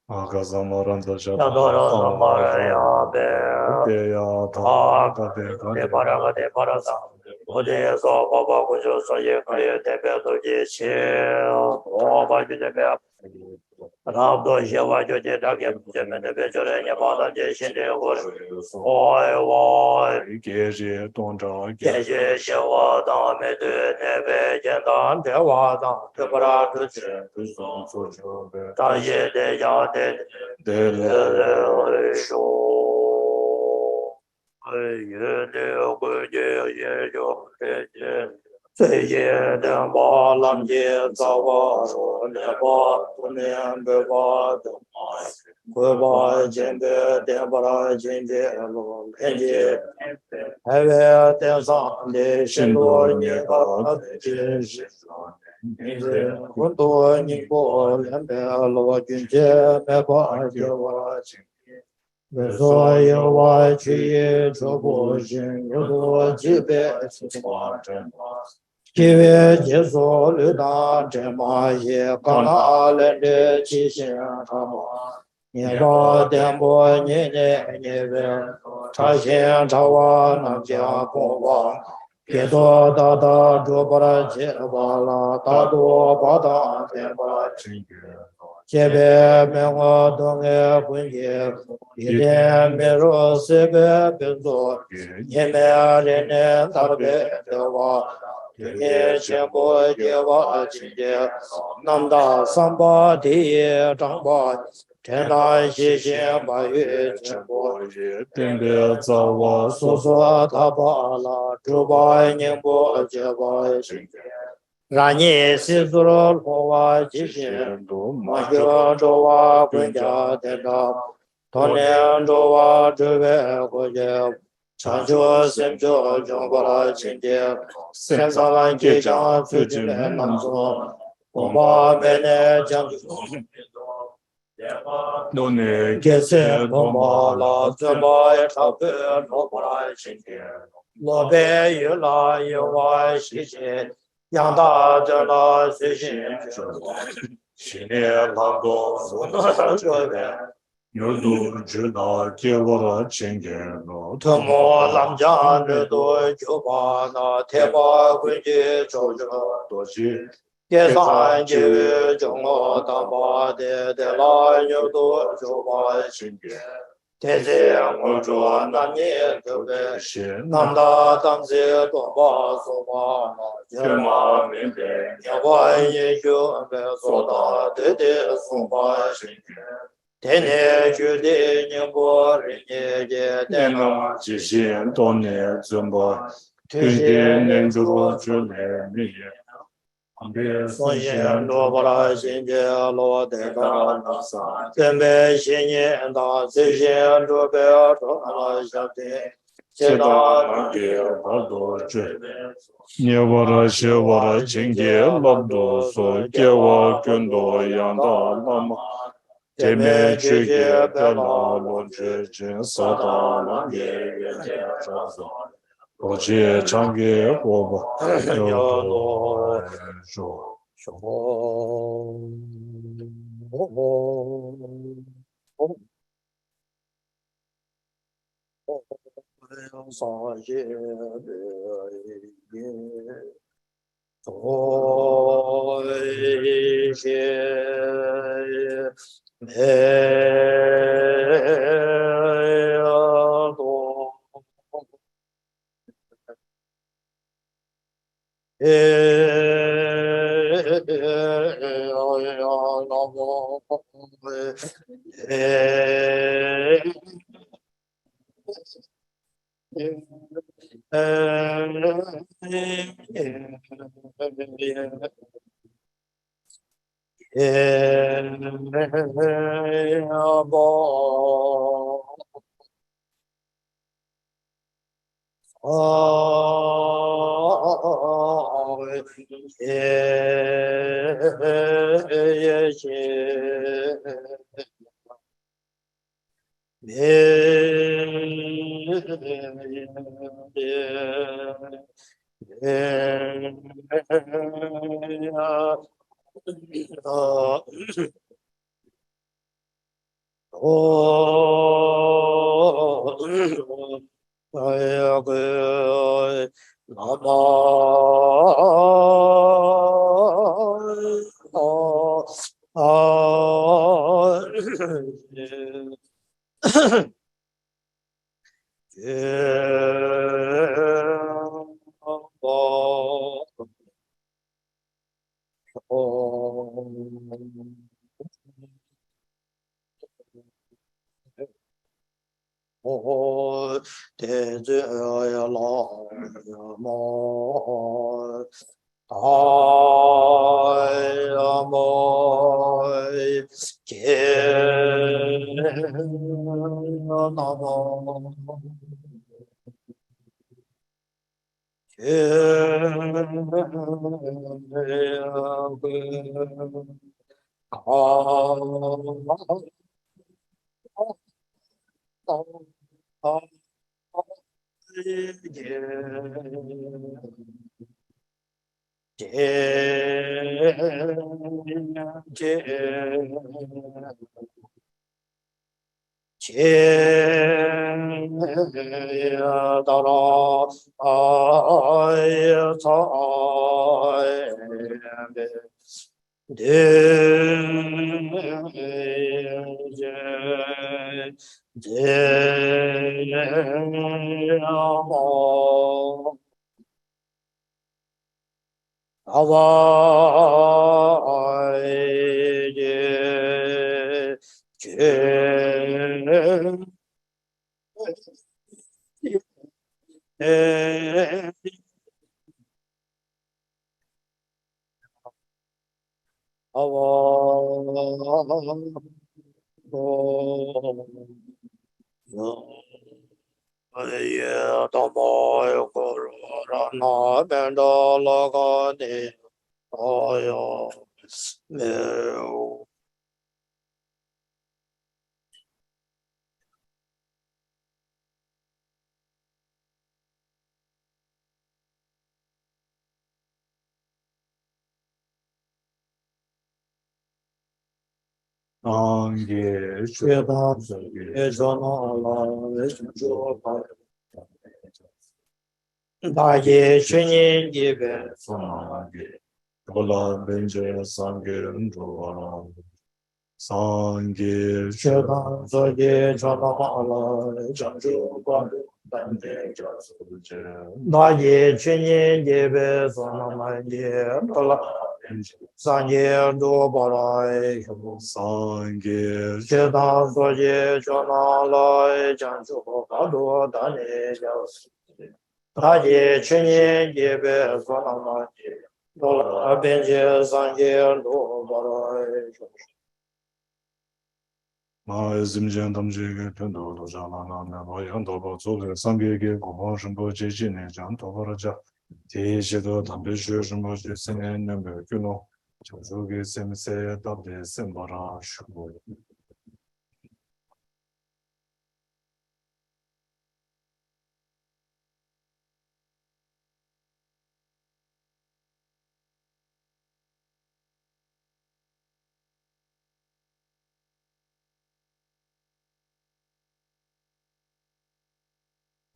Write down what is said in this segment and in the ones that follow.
Akazamaranda Yadoro Shabbat Samaraya Be Deya Tabe De Paraga De Parasa Ode So Baba Kujo So Ye Kaya De Be Do Ji Chi Oba Ji De Be Rabdo Sheva Jo De Dake Je Me De Be Jore Nye Bada Je Shin De Hor Oi Oi Geje Donja Je Je Sheva Da Me De Ne Be Je Dan De Wa Da De Para Tu Chi Da Ye De Ya De De Shu ye de gu ye ye jo de ye zui ye de ba lam ye za wa ro le ba tu nian be ba de mai gu ba jian de de ba la jian de lo pen je hai we de zang de shen duo nie ba de jie shi ni de hu duo ni bo lian be lo jun jie me ba de wa jin 所有我去也做过人，有多几百次化真。几月结束六大这马也刚拿来的七星长马，年把颠簸年年年月，茶仙茶瓦那家公王。别多大大做不了结巴拉，大多巴当天巴真月。结别没我东爱婚结。 一天没入四百并做，你们人人大别的话，今天全国结娃今天，南大三八第一张八，天南西线八月全国，定别早晚说说他巴拉，猪八宁波结娃今天。 让你习俗了罗瓦吉星，马修周瓦本家天长，当年周瓦周围国家，长久深久中国的情节，三三万吉祥最近的南座，我把每年将军。 no ne 这些罗马拉怎么也差不多罗马来情节，罗北越来越外西些。 养大这那随心之新年朗读这边，有都知道结果了今天了特么咱家这多就把那铁把回去走着多去第三节就我当把的那有多就把今天这些我说那年对不对？是南大当时多把说话那天马明白要把也就别说到对对说话今天。 天天去的宁波人家的年那几千多年怎么推荐年度之内明年别所以罗布拉新杰罗德达那萨，准备新年大这些准备做了小的，接到给好多追你我的是我的今天老多说给我更多样的那么这边去给别老罗之间撒到那也也这样子我去唱给我吧有多说说。上些多一些，没有多。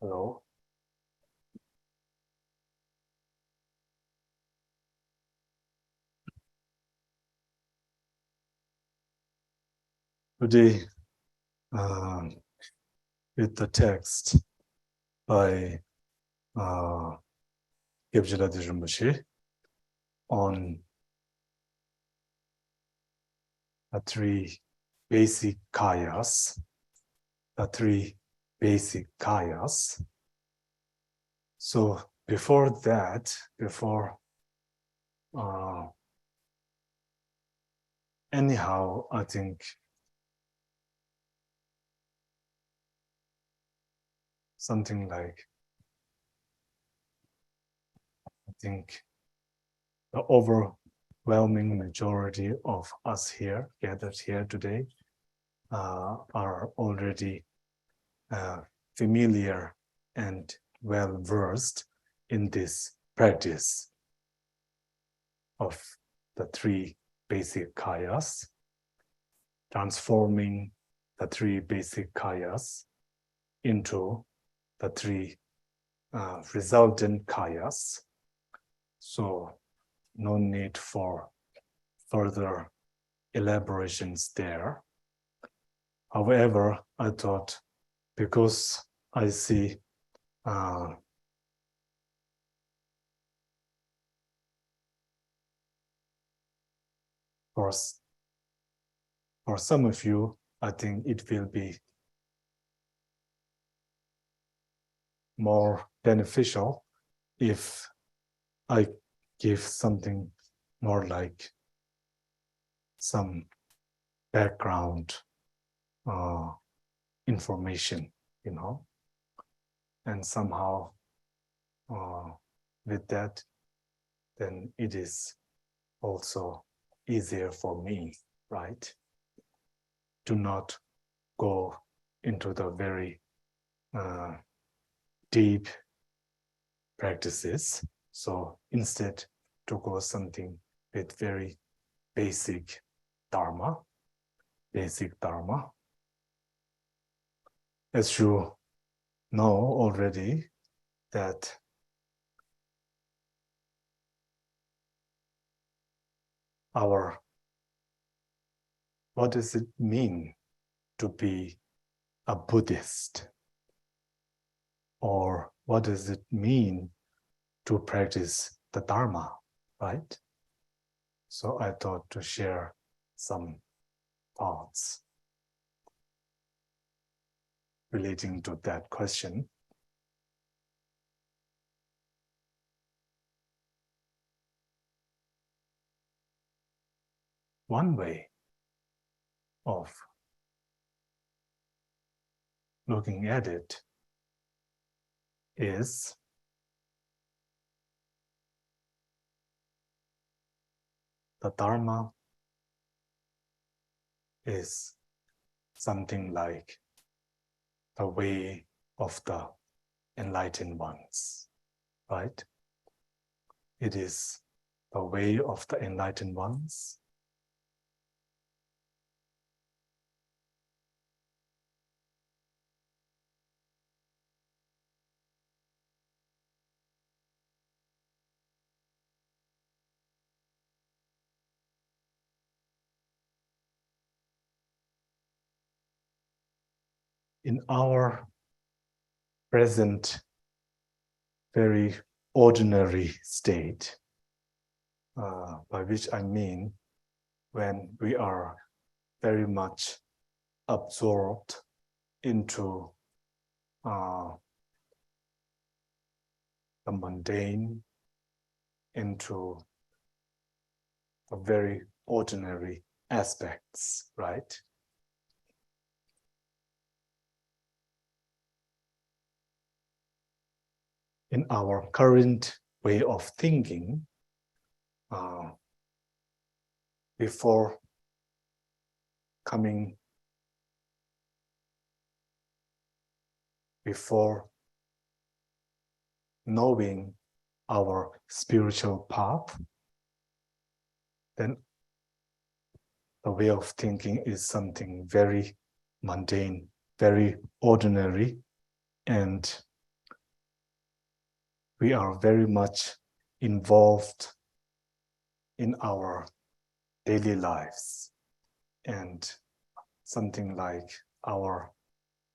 Hello. Today, with the text by Lati Rinpoche on the three basic kayas, So before that, anyhow, I think something like, the overwhelming majority of us here, gathered here today, are already familiar and well versed in this practice of the three basic kayas, transforming the three basic kayas into the three resultant kayas. So no need for further elaborations there. However, I thought, because I see for some of you, I think it will be more beneficial if I give something more like some background information, and somehow with that, then it is also easier for me, right? To not go into the very deep practices. So instead, to go something with very basic dharma. As you know already, that what does it mean to be a Buddhist? Or what does it mean to practice the Dharma, right? So I thought to share some thoughts relating to that question. One way of looking at it is the Dharma is something like the way of the enlightened ones, right? It is the way of the enlightened ones. In our present very ordinary state, by which I mean when we are very much absorbed into the mundane, into the very ordinary aspects, right? In our current way of thinking, before knowing our spiritual path, then the way of thinking is something very mundane, very ordinary, and we are very much involved in our daily lives, and something like our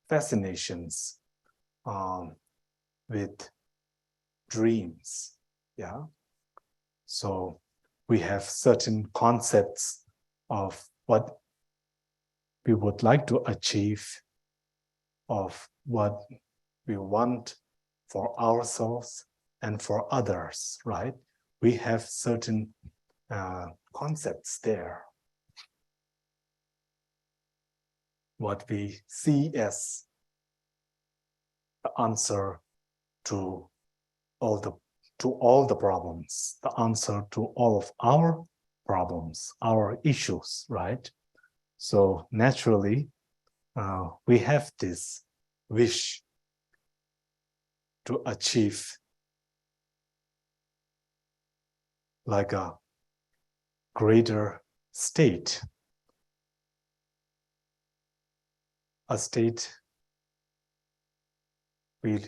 fascinations with dreams, yeah. So we have certain concepts of what we would like to achieve, of what we want for ourselves and for others, right? We have certain concepts there. What we see as the answer to all the problems, the answer to all of our problems, our issues, right? So naturally, we have this wish to achieve like a greater state a state we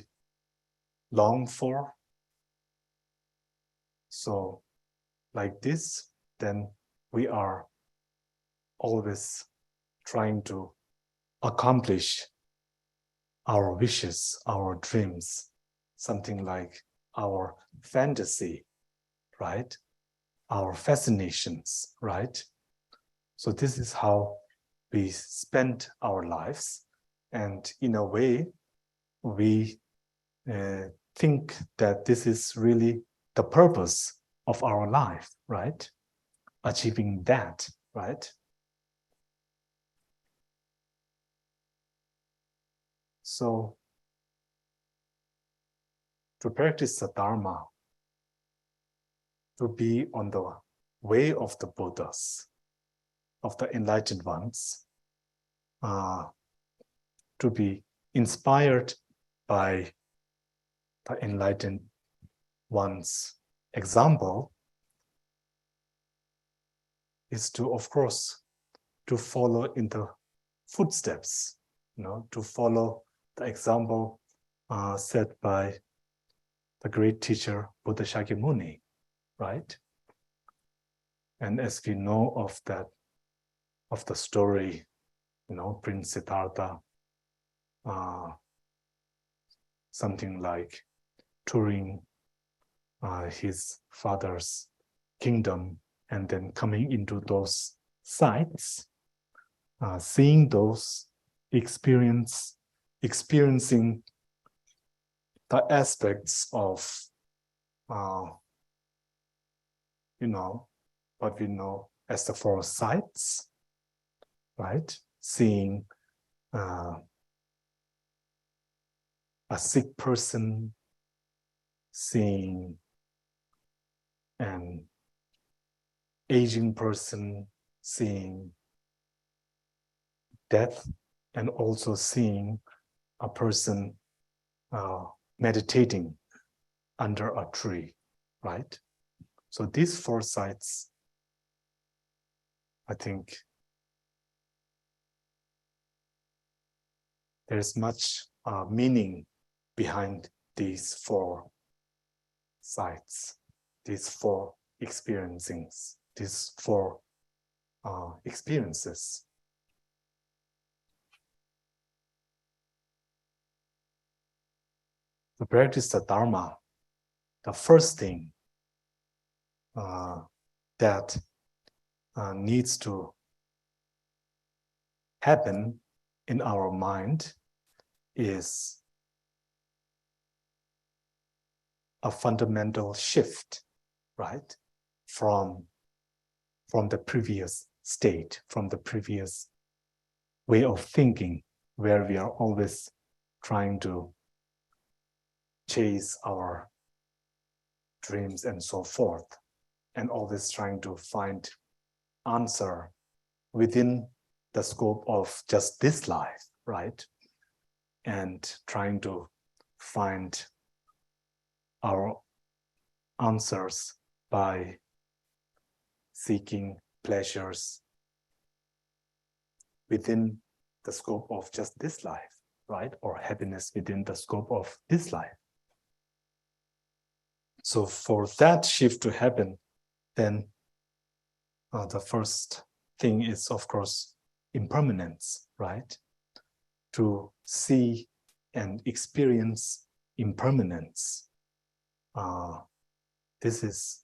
long for. So like this, then we are always trying to accomplish our wishes, our dreams, something like our fantasy, right? Our fascinations, right? So this is how we spend our lives. And in a way, we think that this is really the purpose of our life, right? Achieving that, right? So to practice the Dharma, to be on the way of the Buddhas, of the enlightened ones, to be inspired by the enlightened one's example, is to, of course, to follow in the footsteps, to follow the example set by the great teacher Buddha Shakyamuni, right? And as we know of that, of the story, Prince Siddhartha, something like touring his father's kingdom and then coming into those sites, seeing those, experiencing the aspects of, what we know as the four sights, right? Seeing a sick person, seeing an aging person, seeing death, and also seeing a person meditating under a tree, right? So these four sights, I think there's much meaning behind these four sights, these four experiencings, these four experiences. To practice the Dharma, the first thing that needs to happen in our mind is a fundamental shift, right? From the previous state, from the previous way of thinking, where we are always trying to chase our dreams and so forth, and always trying to find answer within the scope of just this life, right? And trying to find our answers by seeking pleasures within the scope of just this life, right? Or happiness within the scope of this life. So for that shift to happen, then the first thing is, of course, impermanence, right? To see and experience impermanence. This is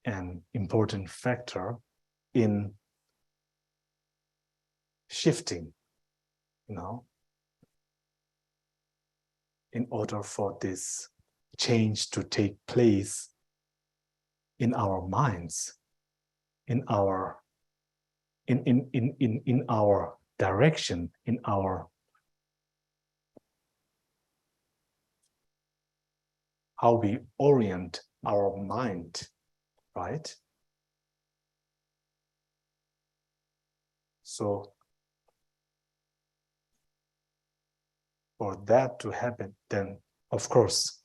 an important factor in shifting, in order for this change to take place in our minds, in our direction, in our how we orient our mind, right? So for that to happen, then of course,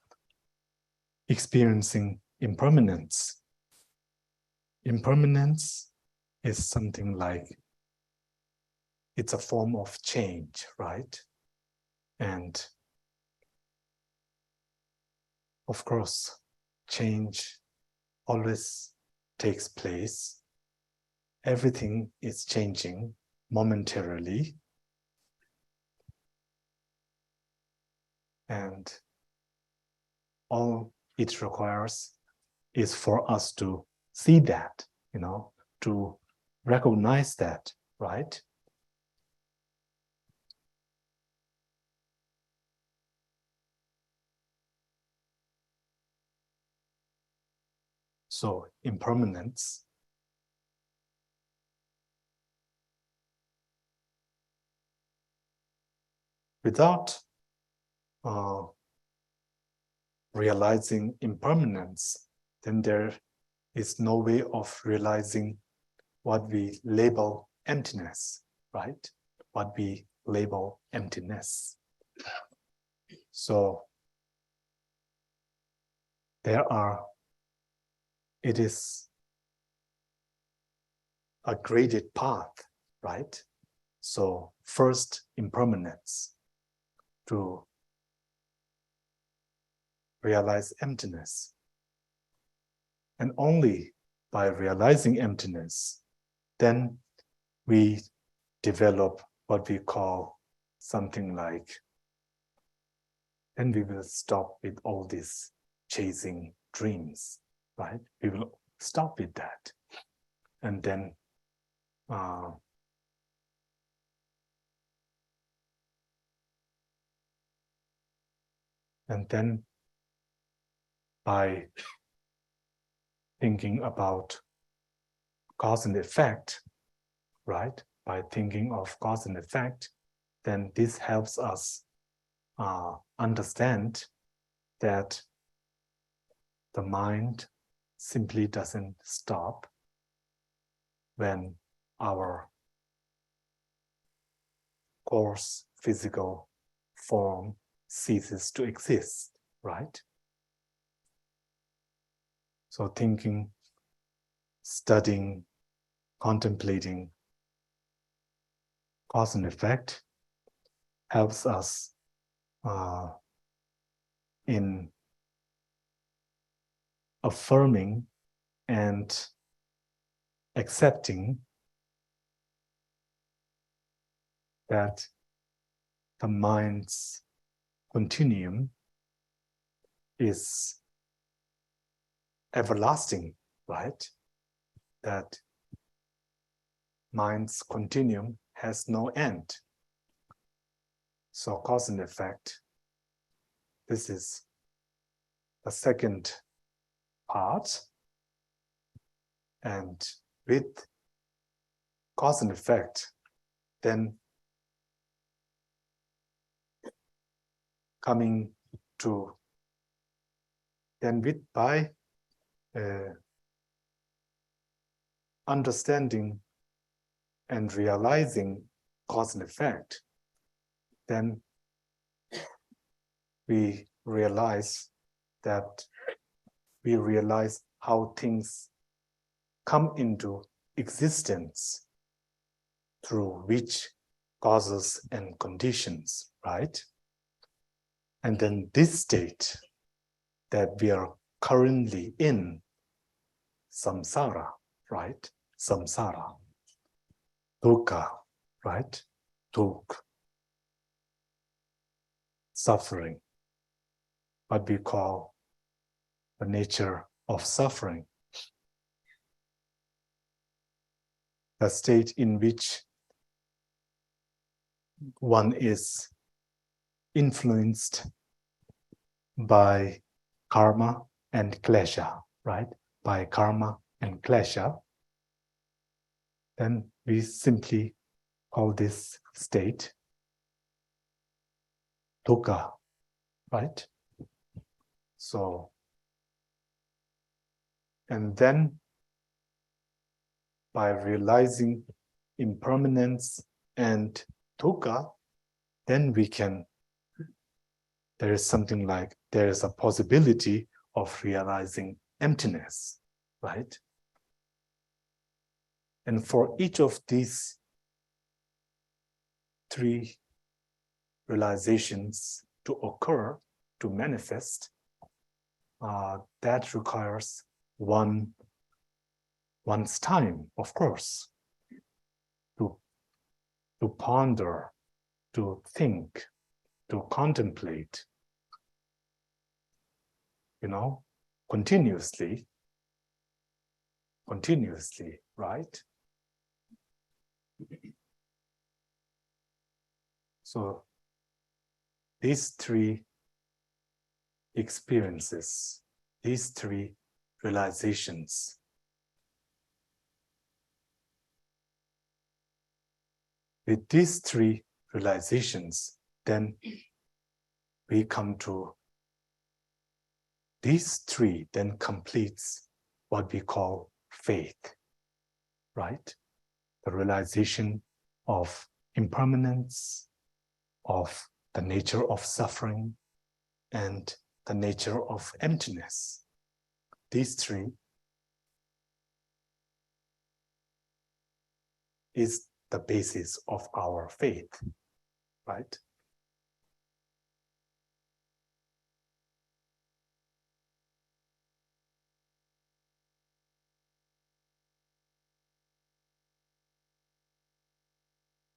experiencing impermanence. Impermanence is something like it's a form of change, right? And of course, change always takes place. Everything is changing momentarily. And all it requires is for us to see that, to recognize that, right? So impermanence without realizing impermanence, then there is no way of realizing what we label emptiness, right? What we label emptiness. So it is a graded path, right? So first, impermanence to realize emptiness. And only by realizing emptiness, then we develop what we call something like, then we will stop with all this chasing dreams, right? We will stop with that. And then by thinking about cause and effect, right? By thinking of cause and effect, then this helps us understand that the mind simply doesn't stop when our coarse physical form ceases to exist, right? So thinking, studying, contemplating cause and effect helps us in affirming and accepting that the mind's continuum is everlasting, right? That mind's continuum has no end. So cause and effect, this is the second part. And with cause and effect, then by understanding and realizing cause and effect, then we realize how things come into existence through which causes and conditions, right? And then this state that we are currently in, samsara, right? Samsara, dukkha, right? Dukkha, suffering, what we call the nature of suffering. The state in which one is influenced by karma and klesha, right? By karma and klesha, then we simply call this state dukkha, right? So, and then by realizing impermanence and dukkha, then there is a possibility of realizing emptiness, right? And for each of these three realizations to occur, to manifest, that requires one's time, of course, to ponder, to think, to contemplate, continuously, right? So these three experiences, these three realizations, with these three realizations, then we come to these three, then completes what we call faith, right? The realization of impermanence, of the nature of suffering, and the nature of emptiness. These three is the basis of our faith, right?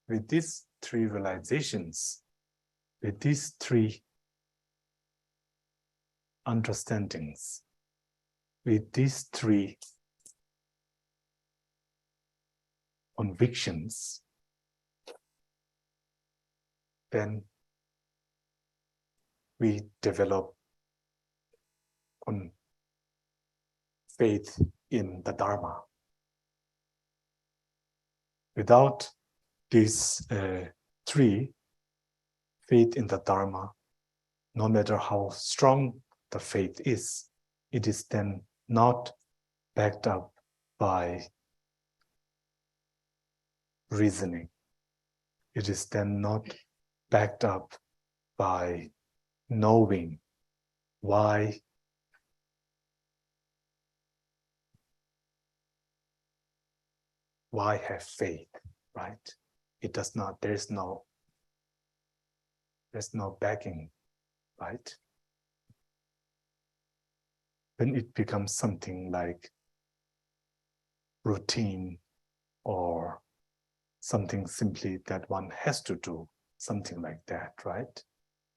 With these three realizations, with these three understandings, with these three convictions, then we develop faith in the Dharma. Without these three, faith in the Dharma, no matter how strong the faith is, it is then not backed up by reasoning. It is then not backed up by knowing why have faith, right? It does not, there's no backing, right? Then it becomes something like routine or something simply that one has to do, something like that, right?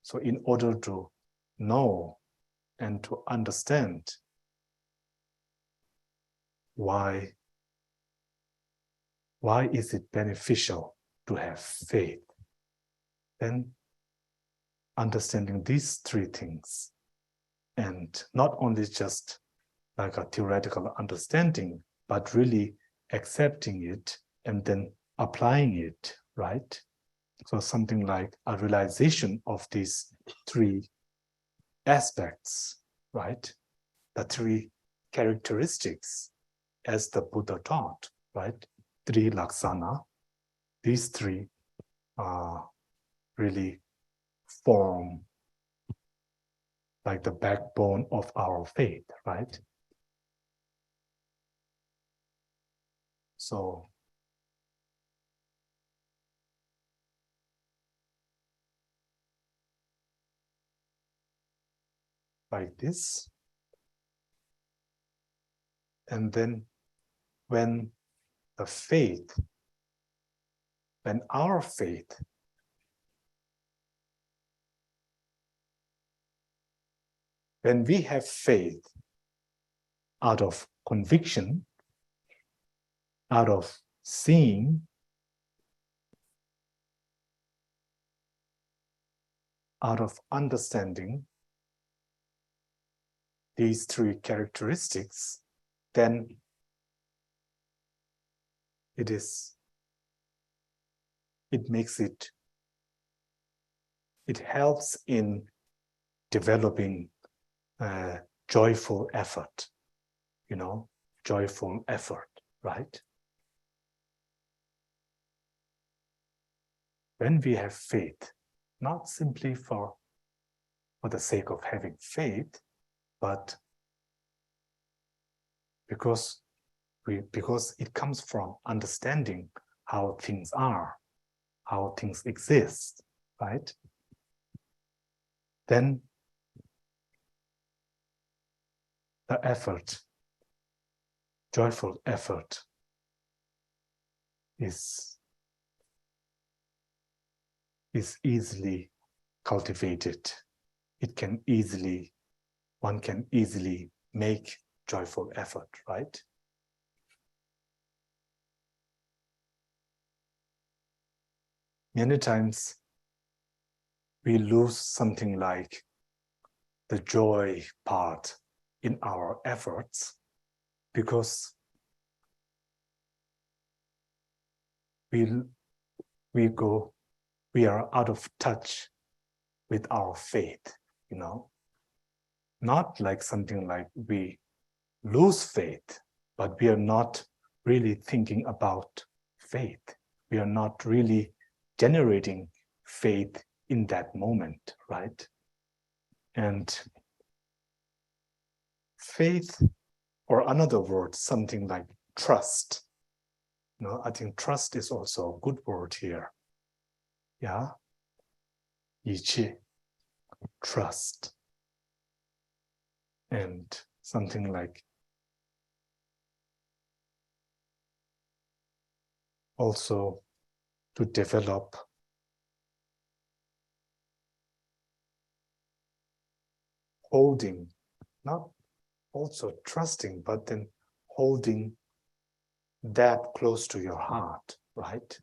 So in order to know and to understand why is it beneficial to have faith, then understanding these three things, and not only just like a theoretical understanding, but really accepting it and then applying it, right? So something like a realization of these three aspects, right? The three characteristics as the Buddha taught, right? Three laksana, these three really form like the backbone of our faith, right? So like this. And then when our faith, when we have faith out of conviction, out of seeing, out of understanding these three characteristics, then it helps in developing joyful effort, joyful effort, right? When we have faith, not simply for the sake of having faith, but because it comes from understanding how things are, how things exist, right? Then the effort, joyful effort, is easily cultivated. One can easily make joyful effort, right? Many times we lose something like the joy part in our efforts because we are out of touch with our faith, you know. Not like something like we lose faith, but we are not really thinking about faith. We are not really generating faith in that moment, right? And faith, or another word, something like trust. You know, I think trust is also a good word here. Yeah, 一切, trust. And something like also to develop holding, not also trusting, but then holding that close to your heart, right?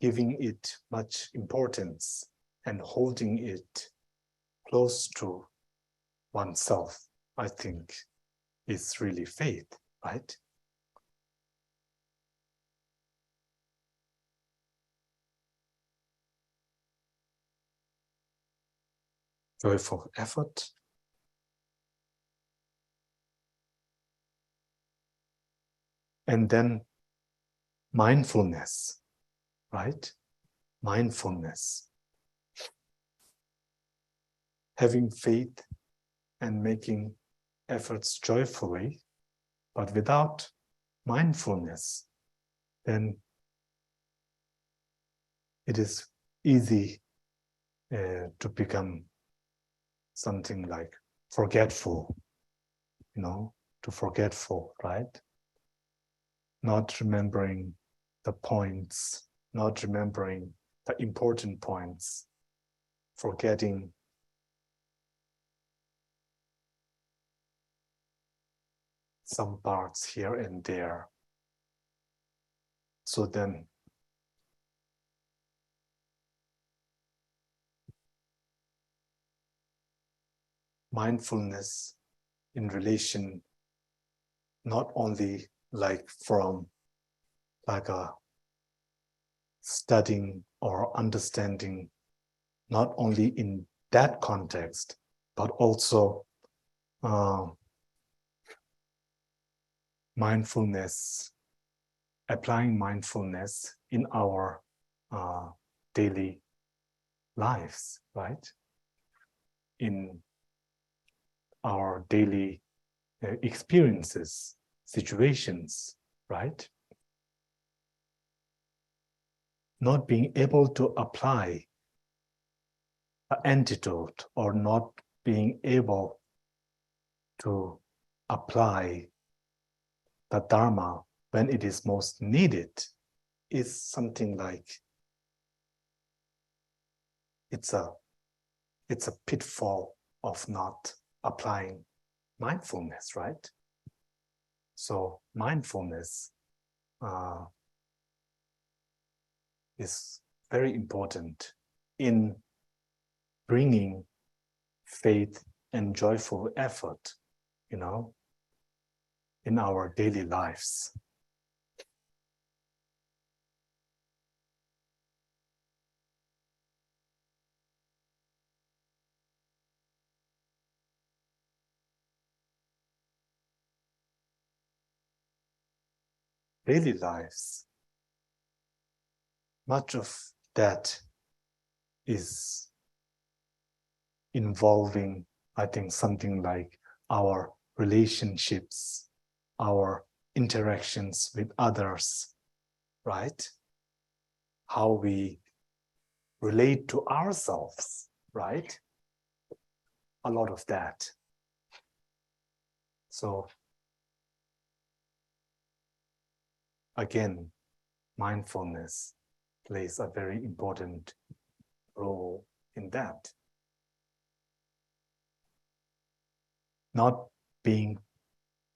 Giving it much importance and holding it close to oneself, I think, is really faith, right? Joyful effort. And then mindfulness, right? Mindfulness. Having faith and making efforts joyfully, but without mindfulness, then it is easy to become something like forgetful, you know, to forgetful, right? Not remembering the points, not remembering the important points, forgetting some parts here and there. So then mindfulness in relation not only like from like a studying or understanding, not only in that context, but also mindfulness, applying mindfulness in our daily lives, right? In our daily experiences, situations, right? Not being able to apply an antidote or not being able to apply the Dharma when it is most needed is something like it's a pitfall of not applying mindfulness, right? So mindfulness is very important in bringing faith and joyful effort, you know, in our daily lives. Daily lives, much of that is involving, I think, something like our relationships, our interactions with others, right? how we relate to ourselves, right? A lot of that. So again, mindfulness plays a very important role in that. Not being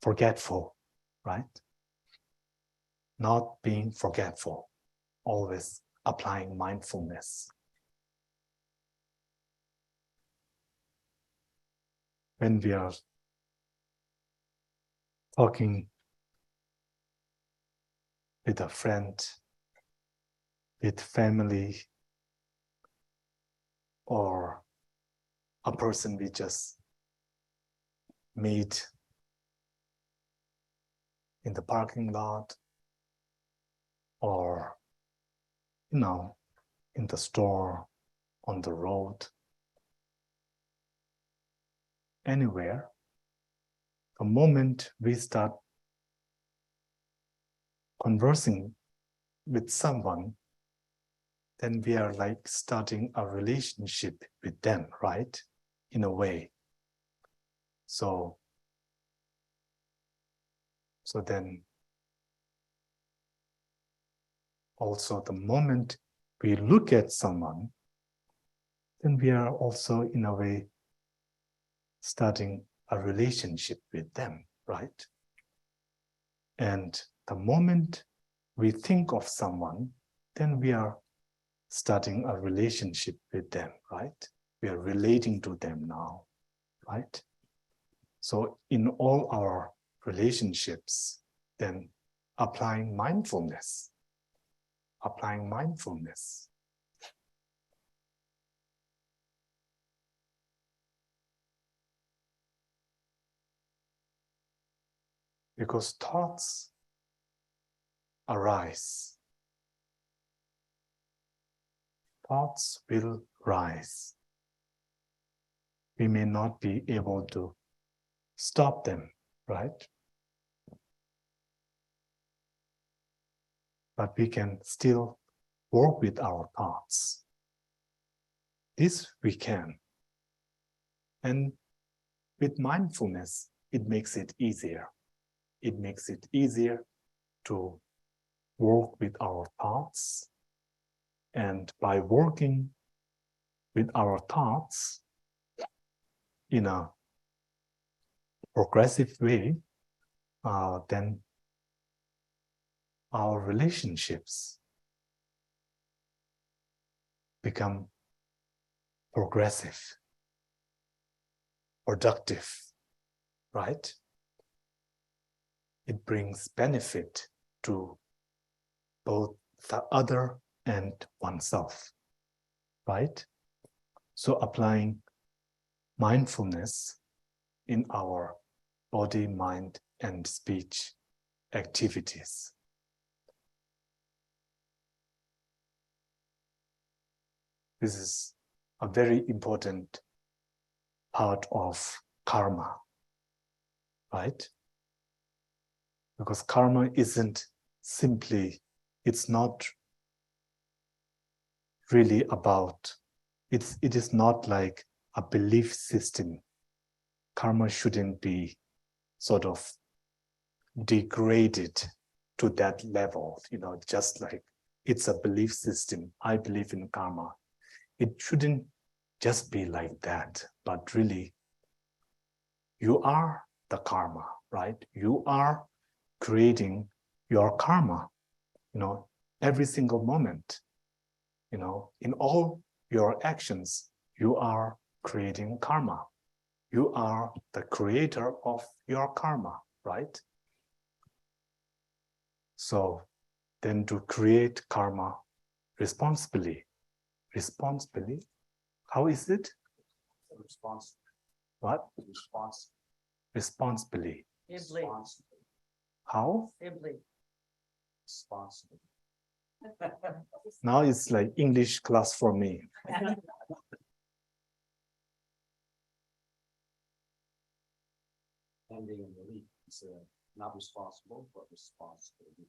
forgetful, right? Not being forgetful, always applying mindfulness. When we are talking with a friend, with family, or a person we just meet in the parking lot, or, you know, in the store, on the road, anywhere, the moment we start conversing with someone, then we are like starting a relationship with them, right? In a way. So then also the moment we look at someone, then we are also in a way starting a relationship with them, right? And the moment we think of someone, then we are starting a relationship with them, right? We are relating to them now, right? So in all our relationships, then applying mindfulness. Because thoughts arise. Thoughts will rise. We may not be able to stop them, right? But we can still work with our thoughts. This we can. And with mindfulness, it makes it easier. It makes it easier to work with our thoughts. And by working with our thoughts in a progressive way, then our relationships become progressive, productive, right? It brings benefit to both the other and oneself, right? So applying mindfulness in our body, mind, and speech activities. This is a very important part of karma, right? Because karma isn't simply, it's not really about, it is not like a belief system. Karma shouldn't be sort of degraded to that level, just like it's a belief system. I believe in karma. It shouldn't just be like that, but really, you are the karma, right? You are creating your karma, every single moment, in all your actions, you are creating karma. You are the creator of your karma, right? So then to create karma responsibly, how is it? What? Responsibly. How? Now it's like English class for me. Ending in belief is not responsible, but responsibility.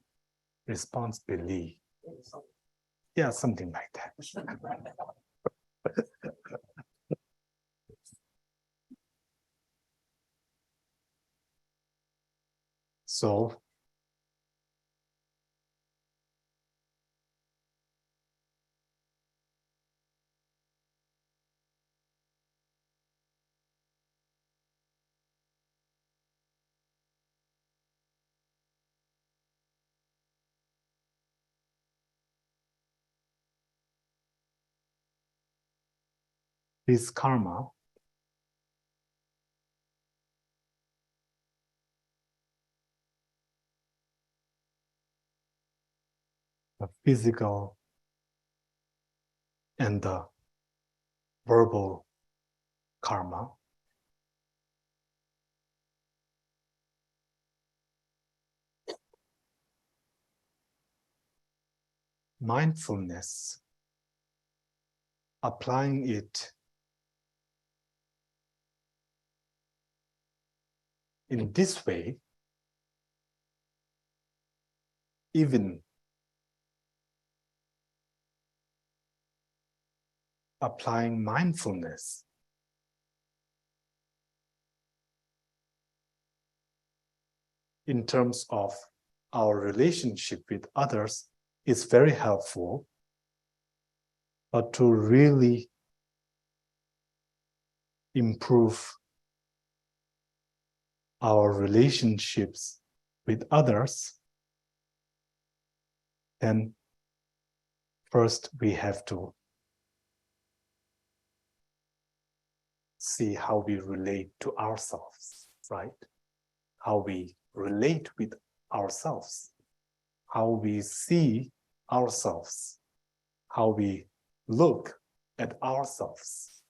Responsibly. Yeah, something like that. So this karma the physical and the verbal karma mindfulness applying it in this way even applying mindfulness in terms of our relationship with others is very helpful, but to really improve our relationships with others, then first we have to see how we relate to ourselves, right? How we relate with ourselves, how we see ourselves, how we look at ourselves.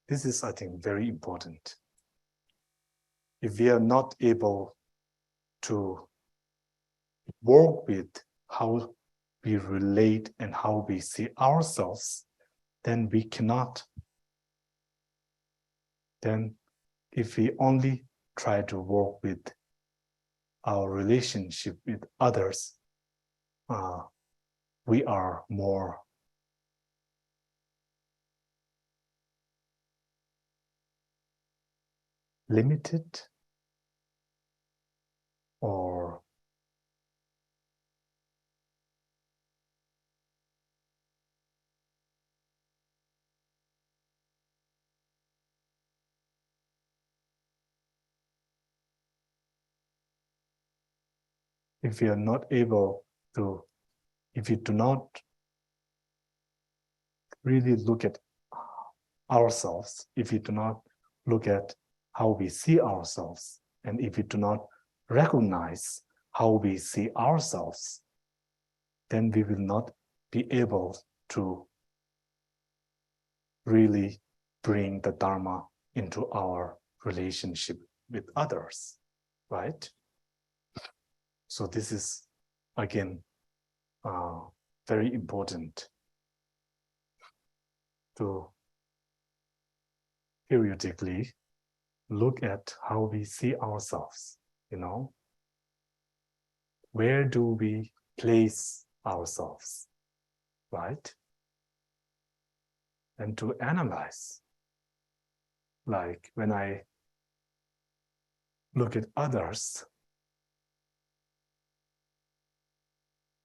This is, I think, very important. If we are not able to work with how we relate and how we see ourselves, then we cannot. Then if we only try to work with our relationship with others, we are more limited or if we are not able to, if we do not really look at ourselves, if we do not look at how we see ourselves, and if we do not recognize how we see ourselves, then we will not be able to really bring the Dharma into our relationship with others, right? So this is, again, very important to periodically look at how we see ourselves, where do we place ourselves, right? And to analyze, like when I look at others,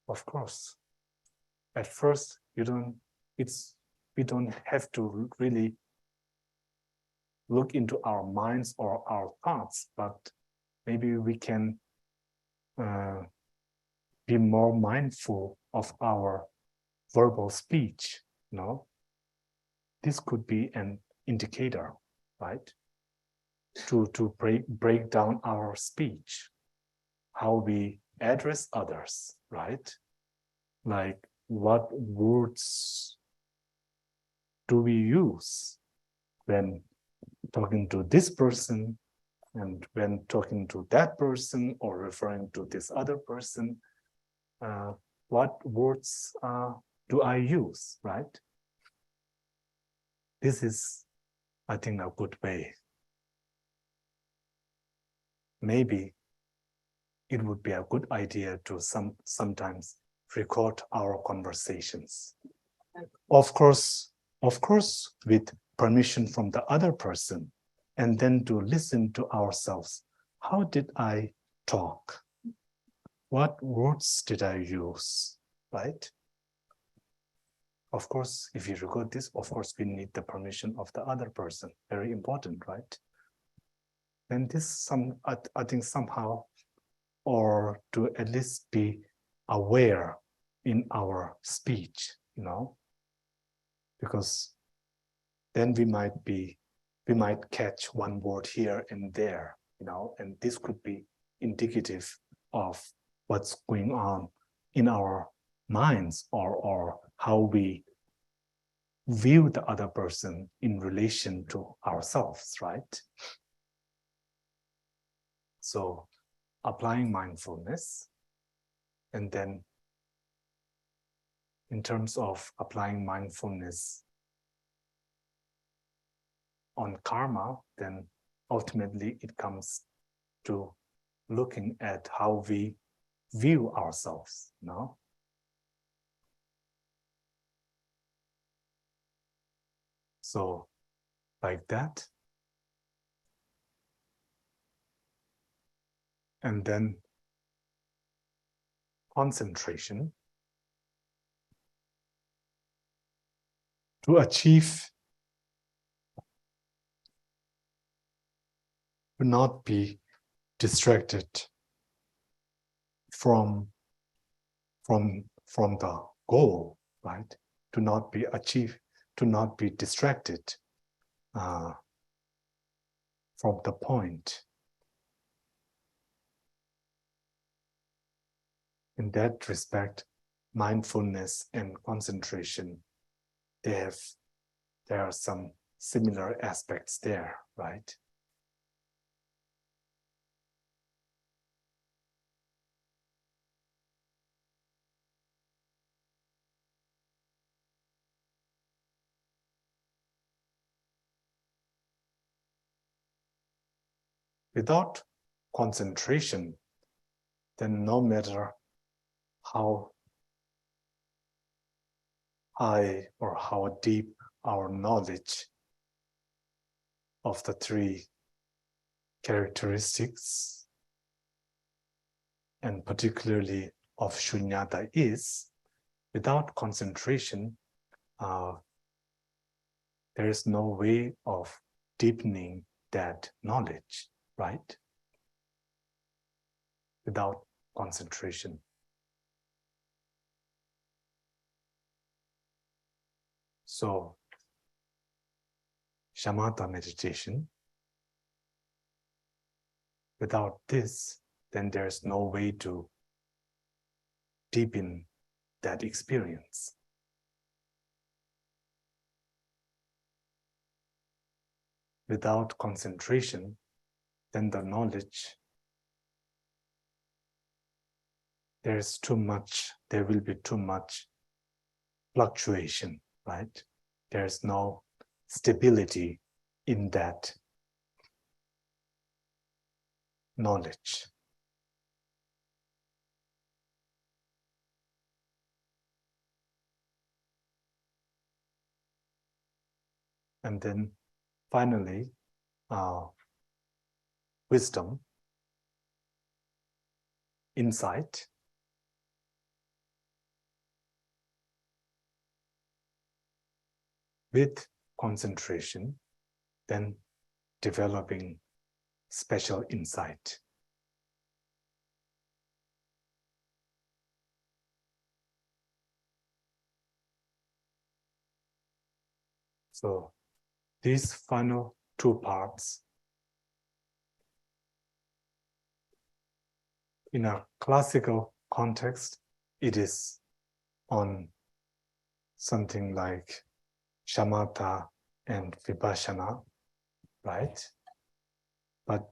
of course, at first we don't have to really look into our minds or our thoughts, but maybe we can be more mindful of our verbal speech, This could be an indicator, right? To break down our speech, how we address others, right? Like what words do we use when talking to this person and when talking to that person or referring to this other person, what words do I use, right? This is, I think, a good way. Maybe it would be a good idea to sometimes record our conversations. Of course, with permission from the other person, and then to listen to ourselves. How did I talk? What words did I use, right? Of course, if you record this, of course, we need the permission of the other person. Very important, right? And this, I think somehow, or to at least be aware in our speech, because then we might catch one word here and there, and this could be indicative of what's going on in our minds, or how we view the other person in relation to ourselves, right? So applying mindfulness, and then in terms of applying mindfulness on karma, then ultimately it comes to looking at how we view ourselves, So like that. And then concentration to achieve, to not be distracted from the goal, right? To not be distracted from the point. In that respect, mindfulness and concentration, there are some similar aspects there, right? Without concentration, then no matter how high or how deep our knowledge of the three characteristics, and particularly of shunyata is, without concentration, there is no way of deepening that knowledge, right? Without concentration. So, shamatha meditation, without this, then there's no way to deepen that experience. Without concentration, then the knowledge, there will be too much fluctuation, right? There's no stability in that knowledge. And then finally, wisdom, insight, with concentration, then developing special insight. So these final two parts, in a classical context, it is on something like shamatha and vipassana, right? But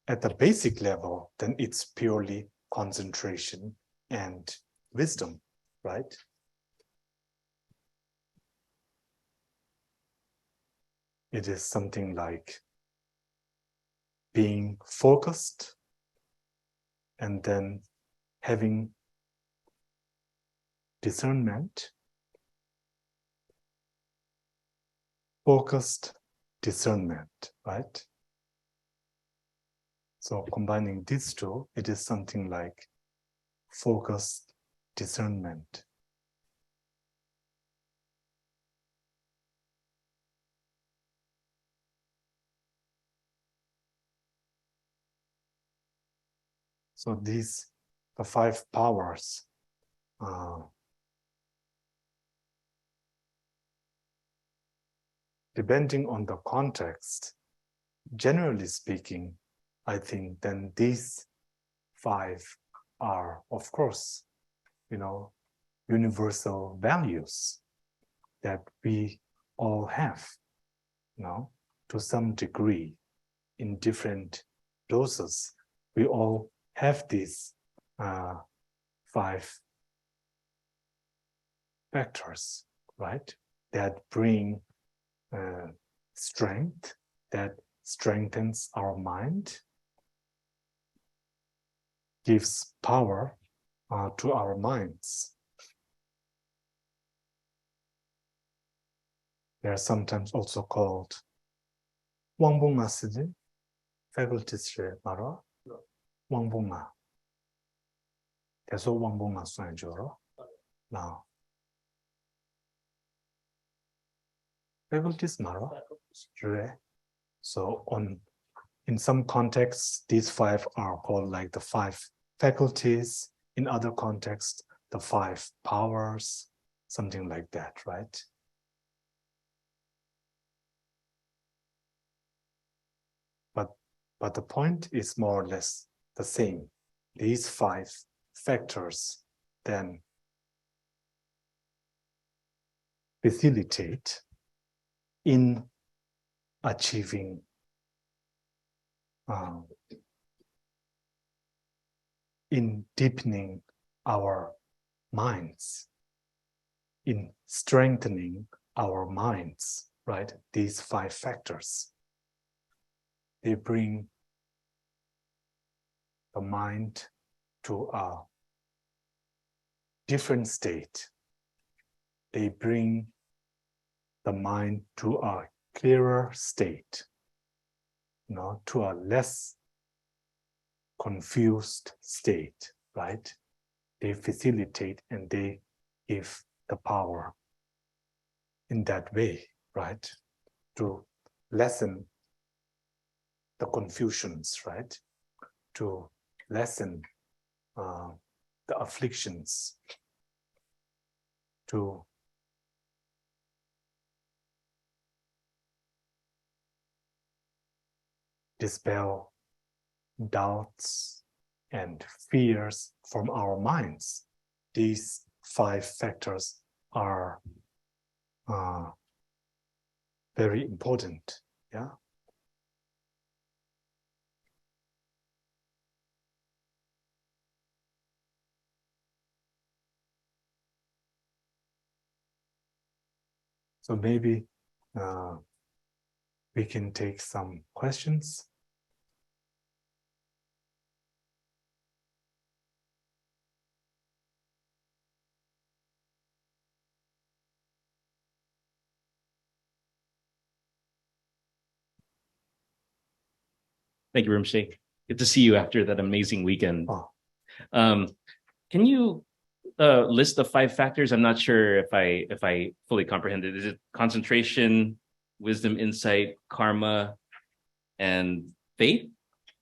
at the basic level, then it's purely concentration and wisdom, right? It is something like being focused and then having discernment, focused discernment, right? So combining these two, it is something like focused discernment. So these, the 5 powers, depending on the context, generally speaking, I think then these 5 are, of course, universal values that we all have, to some degree, in different doses. We all have these 5 factors, right? That bring strength, that strengthens our mind, gives power to our minds. They are sometimes also called 왕봉아 쓰지? faculties를 말아? 왕봉아. 계속 왕봉아 써야 줘. Now. Faculties 말아? 그래. So in some contexts, these 5 are called like the 5 faculties. In other contexts, the 5 powers, something like that, right? But the point is more or less the same. These 5 factors then facilitate in achieving in deepening our minds, in strengthening our minds, right? These 5 factors, they bring the mind to a different state. They bring the mind to a clearer state, to a less confused state, right? They facilitate and they give the power in that way, right? To lessen the confusions, right? To lessen the afflictions, to dispel doubts and fears from our minds. These 5 factors are very important, yeah? So maybe we can take some questions. Thank you, Rinpoche. Good to see you after that amazing weekend. Oh. Can you list the 5 factors? I'm not sure if I fully comprehended. Is it concentration, wisdom, insight, karma, and faith?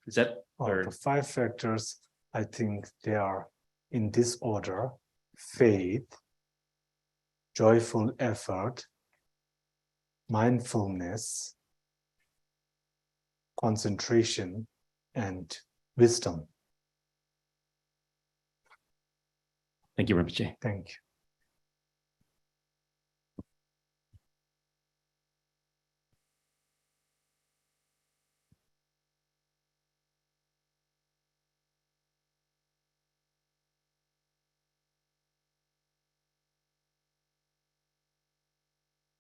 Is that? The 5 factors, I think they are in this order: faith, joyful effort, mindfulness, concentration, and wisdom. Thank you, Rinpoche. Thank you.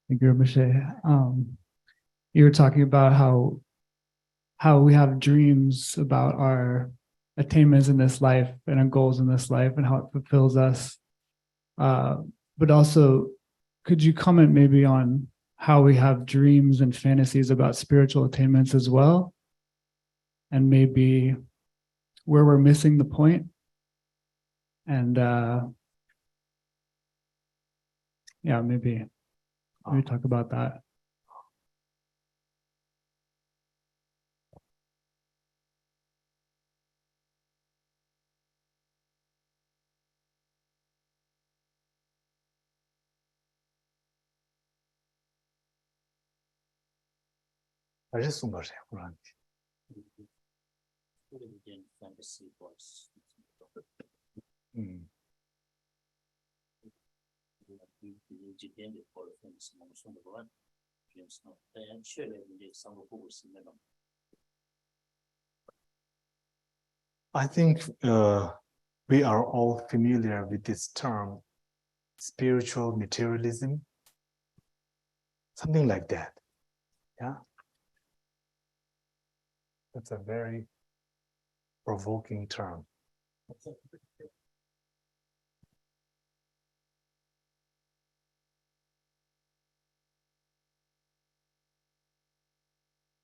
Thank you, Rinpoche. You were talking about how we have dreams about our attainments in this life and our goals in this life and how it fulfills us. But also, could you comment maybe on how we have dreams and fantasies about spiritual attainments as well? And maybe where we're missing the point? And yeah, maybe talk about that. I think we are all familiar with this term, spiritual materialism, something like that. Yeah, that's a very provoking term.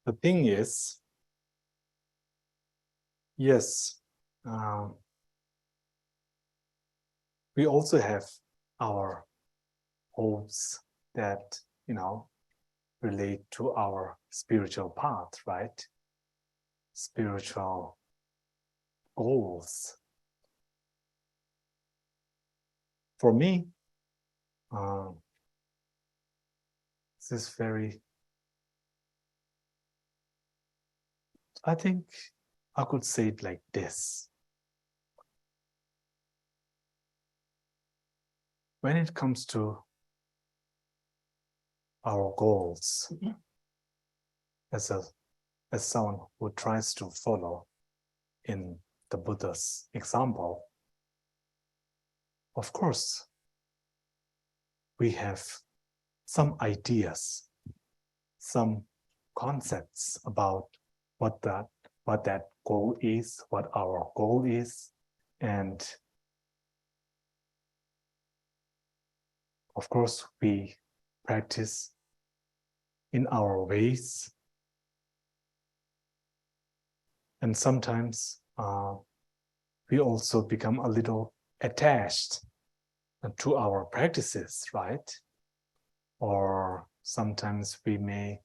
The thing is, yes, we also have our hopes that, relate to our spiritual path, right? Spiritual goals. For me, this is very, I think I could say it like this. When it comes to our goals, as someone who tries to follow in the Buddha's example, of course, we have some ideas, some concepts about what that goal is, what our goal is, and of course we practice in our ways, and sometimes we also become a little attached to our practices, right? Or sometimes we may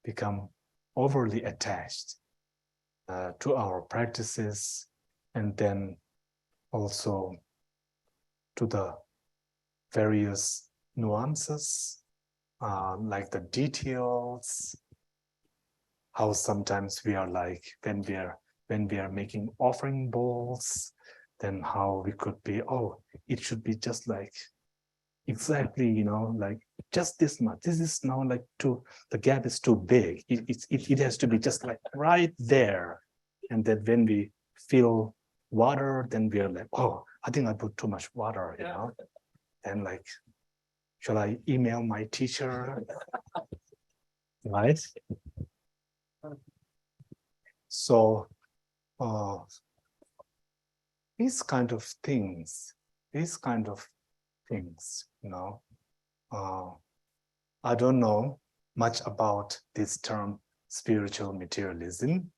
become overly attached to our practices, and then also to the various nuances, like the details, how sometimes we are like, when we are making offering bowls, then how we could be, it should be just like exactly, like just this much. This is now like the gap is too big. It has to be just like right there. And then when we feel water, then we are like, I think I put too much water, And like, shall I email my teacher? Right? So these kind of things, I don't know much about this term spiritual materialism,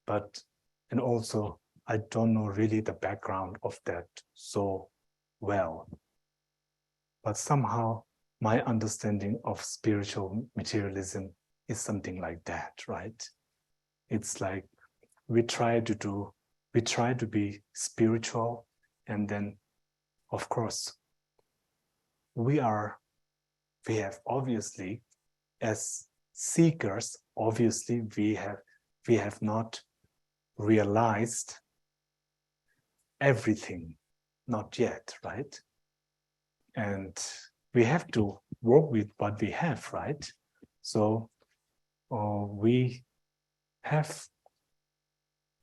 and also I don't know really the background of that so well. But somehow my understanding of spiritual materialism is something like that, right? It's like we try to be spiritual, and then of course we have obviously, as seekers, obviously we have not realized everything, not yet, right? And we have to work with what we have, right? So we have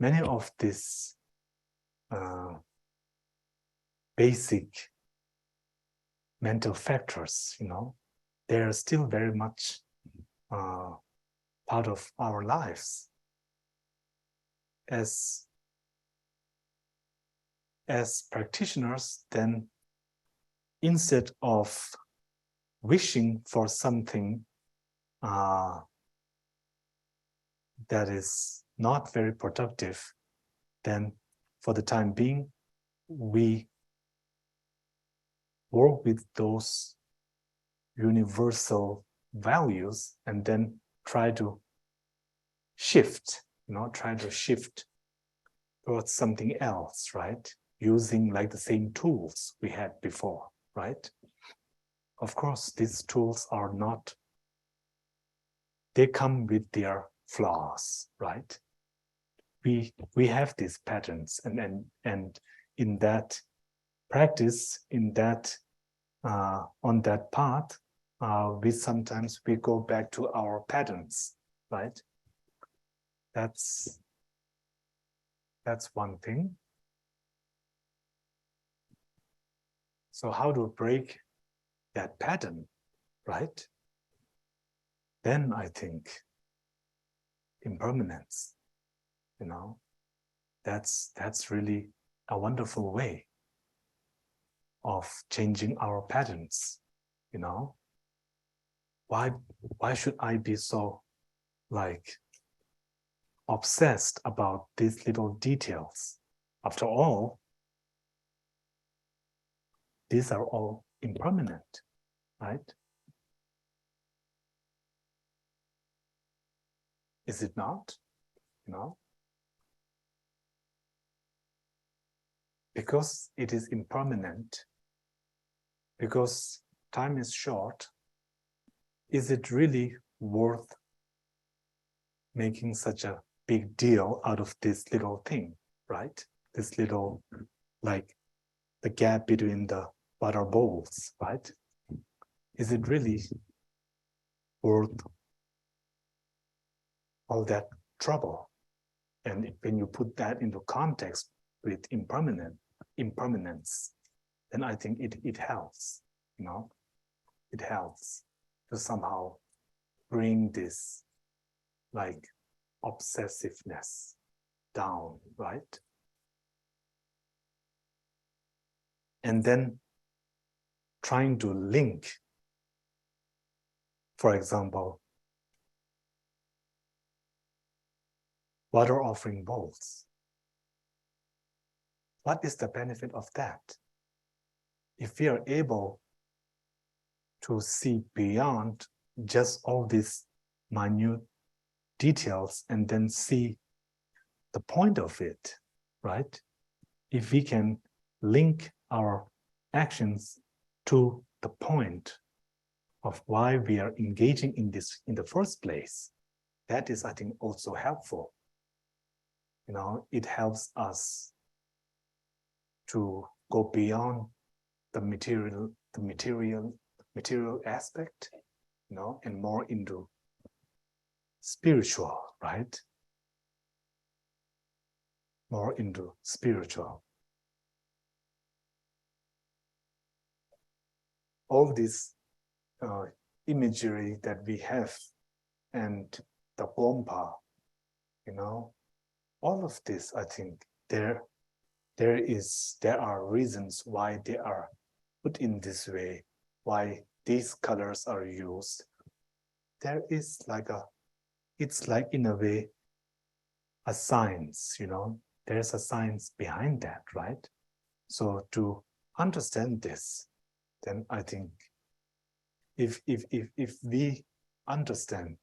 many of these basic mental factors, they're still very much part of our lives. As as practitioners, then instead of wishing for something that is not very productive, then for the time being, we work with those universal values and then try to shift, try to shift towards something else, right? Using like the same tools we had before, right? Of course, these tools are not, they come with their flaws, right? We have these patterns, and in that practice, in that on that path, we go back to our patterns, right? That's one thing. So how to break that pattern, right? Then I think impermanence, that's really a wonderful way of changing our patterns, Why should I be so like obsessed about these little details? After all, these are all impermanent, right? Is it not? Because it is impermanent, because time is short, is it really worth making such a big deal out of this little thing, right? This little, like the gap between the water bowls, right? Is it really worth all that trouble? And when you put that into context with impermanence, then I think it helps, it helps to somehow bring this like obsessiveness down, right? And then trying to link, for example, water offering bowls. What is the benefit of that? If we are able to see beyond just all these minute details and then see the point of it, right? If we can link our actions to the point of why we are engaging in this in the first place, that is, I think, also helpful. It helps us to go beyond the material aspect, and more into spiritual, right? More into spiritual. All this imagery that we have and the Bompa, all of this, I think, there are reasons why they are put in this way, why these colors are used. There is it's like in a way, a science, there's a science behind that, right? So to understand this, then I think if we understand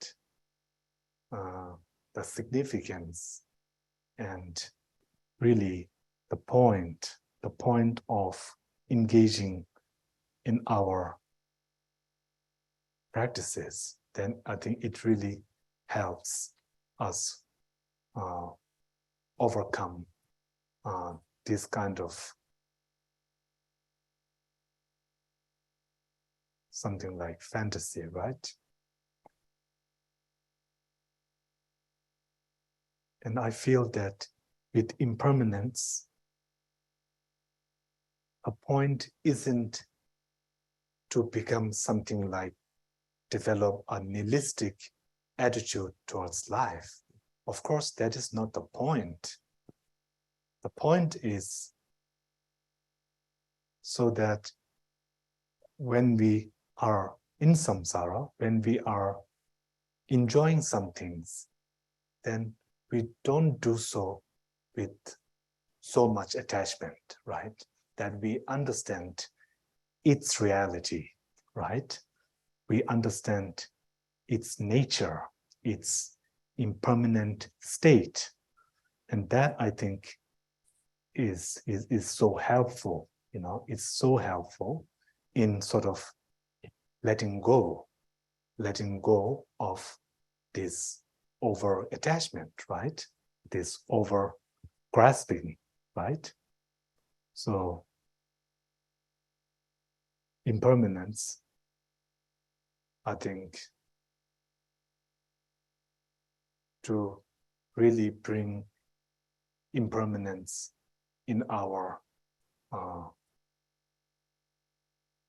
the significance and really the point of engaging in our practices, then I think it really helps us overcome this kind of something like fantasy, right? And I feel that with impermanence, a point isn't to become something like develop a nihilistic attitude towards life. Of course, that is not the point. The point is so that when we are in samsara, when we are enjoying some things, then we don't do so with so much attachment, right? That we understand its reality, right? We understand its nature, its impermanent state. And that, I think, is so helpful, you know, it's so helpful in sort of letting go of this over attachment, right? This over grasping, right? So impermanence, I think, to really bring impermanence in our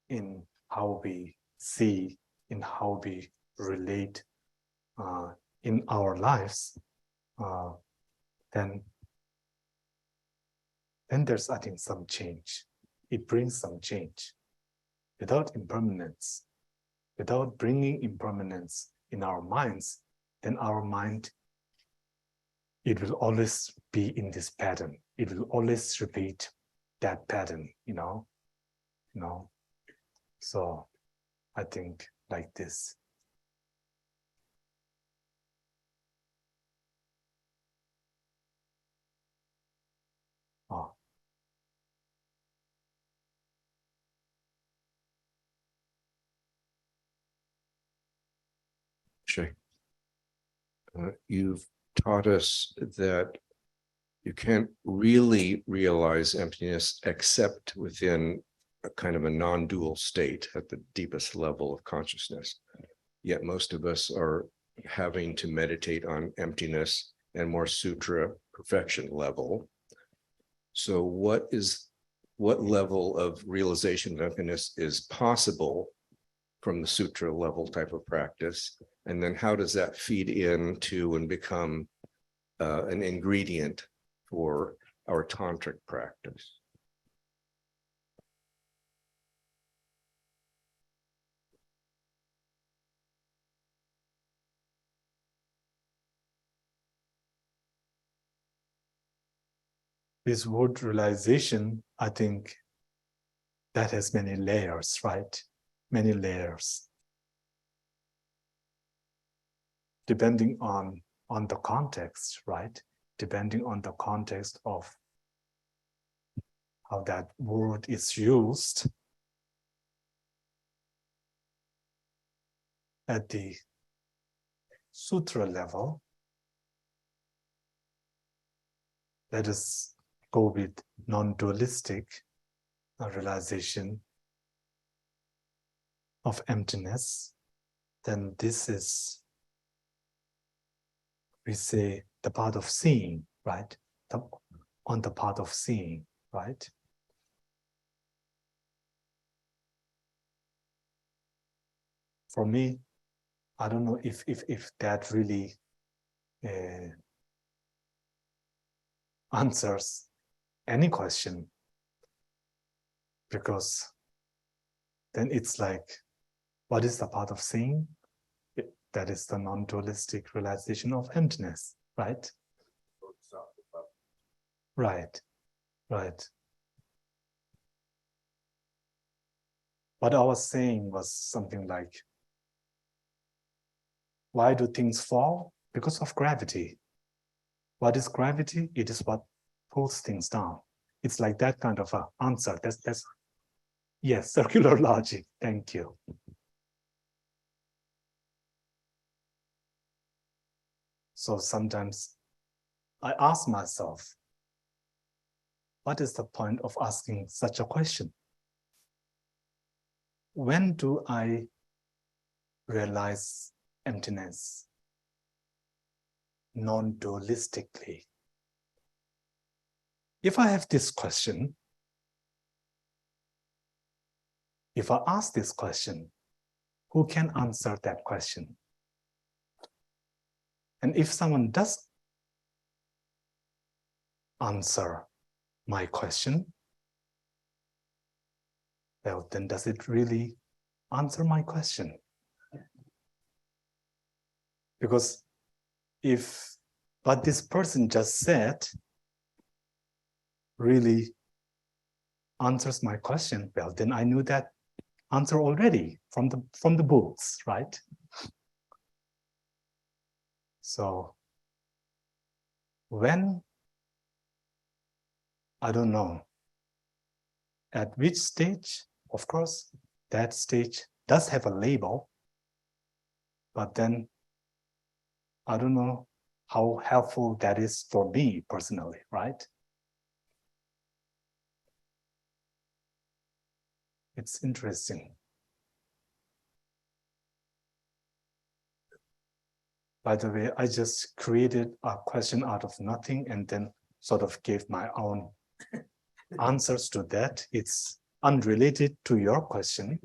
in how we see, in how we relate in our lives, then there's, I think, some change. It brings some change. Without impermanence, without bringing impermanence in our minds, then our mind, it will always be in this pattern. It will always repeat that pattern, you know. So I think like this. Oh. Sure. You've taught us that you can't really realize emptiness except within a kind of a non-dual state at the deepest level of consciousness. Yet most of us are having to meditate on emptiness and more sutra perfection level. So what level of realization of emptiness is possible from the sutra level type of practice? And then how does that feed into and become an ingredient for our tantric practice? This word realization, I think, that has many layers, right? Many layers. Depending on the context, right? Depending on the context of how that word is used. At the sutra level, let us go with non-dualistic realization of emptiness. Then this is, we say, the part of seeing, right? On the part of seeing, right? For me, I don't know if that really answers any question, because then it's like, what is the part of seeing? That is the non-dualistic realization of emptiness, right? Right, right. What I was saying was something like, why do things fall? Because of gravity. What is gravity? It is what pulls things down. It's like that kind of an answer. That's yes, circular logic. Thank you. So sometimes I ask myself, what is the point of asking such a question? When do I realize emptiness non-dualistically? If I have this question, if I ask this question, who can answer that question? And if someone does answer my question, Well, then does it really answer my question? Because if what this person just said really answers my question, well, then I knew that answer already from the books, right? So when, I don't know, at which stage, of course, that stage does have a label, but then I don't know how helpful that is for me personally, right? It's interesting. By the way, I just created a question out of nothing and then sort of gave my own answers to that. It's unrelated to your question.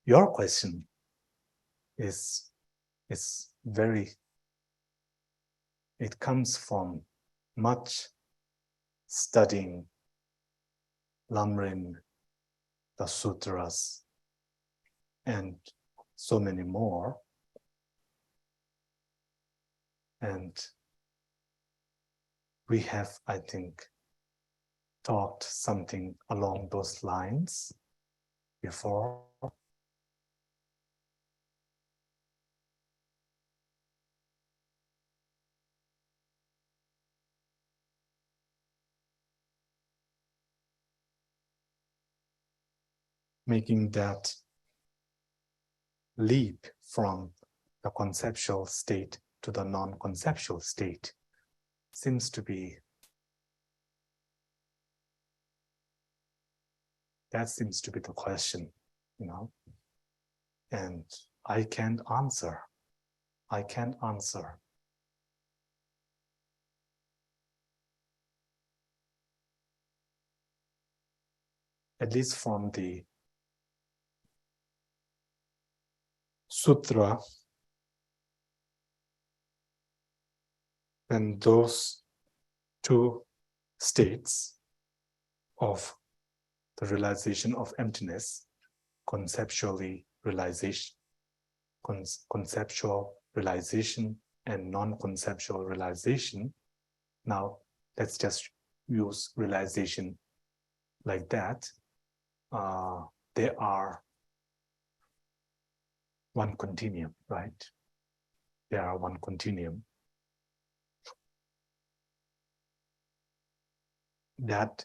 Your question is very, it comes from much studying Lamrim, the sutras, and so many more. And we have, I think, talked something along those lines before. Making that leap from the conceptual state to the non-conceptual state seems to be, that seems to be the question, you know, and I can't answer. I can't answer. At least from the sutra, then those two states of the realization of emptiness, conceptual realization and non-conceptual realization. Now, let's just use realization like that. They are one continuum, right? They are one continuum. That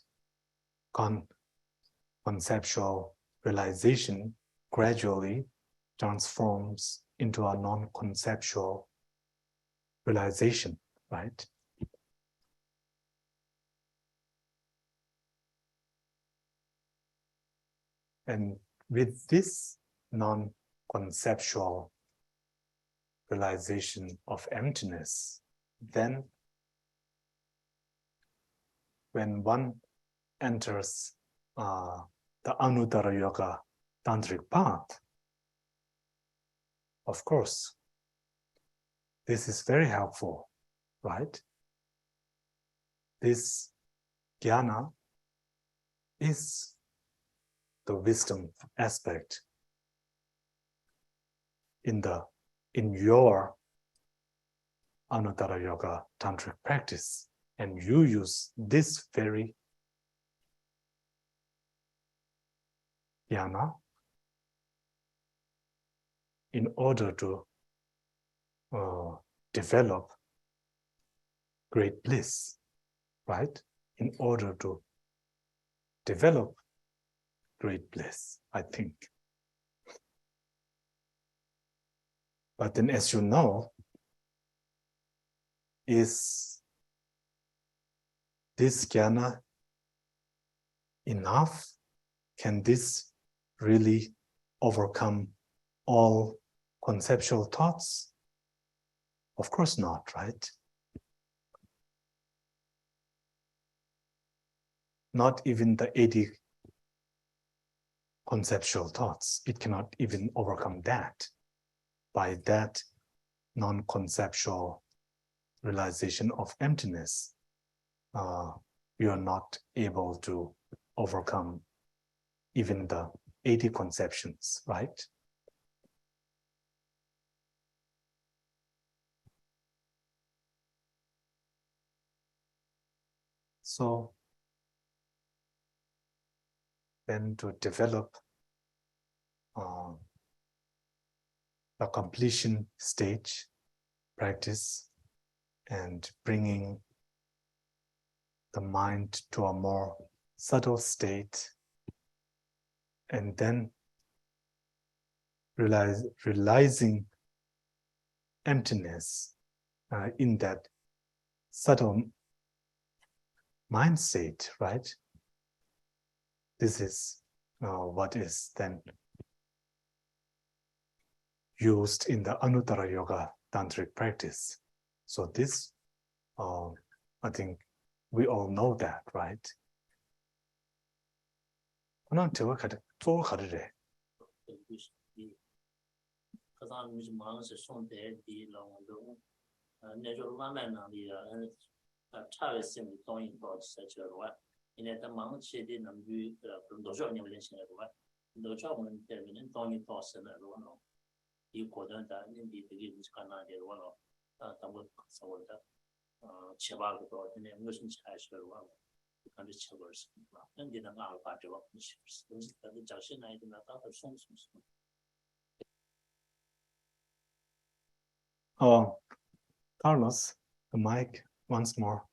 conceptual realization gradually transforms into a non-conceptual realization, right? And with this non-conceptual realization of emptiness, then when one enters the Anuttara Yoga tantric path, of course, this is very helpful, right? This jnana is the wisdom aspect in your Anuttara Yoga tantric practice, and you use this very jnana in order to develop great bliss, right? In order to develop great bliss, I think. But then, as you know, is this jnana enough? Can this really overcome all conceptual thoughts? Of course not, right? Not even the 80 conceptual thoughts. It cannot even overcome that by that non-conceptual realization of emptiness. you are not able to overcome even the 80 conceptions, right? So then to develop the completion stage practice and bringing the mind to a more subtle state, and then realizing emptiness in that subtle mind state, right? This is what is then used in the Anuttara Yoga Tantric practice. So this, I think we all know that, right? Carlos, the mic once more.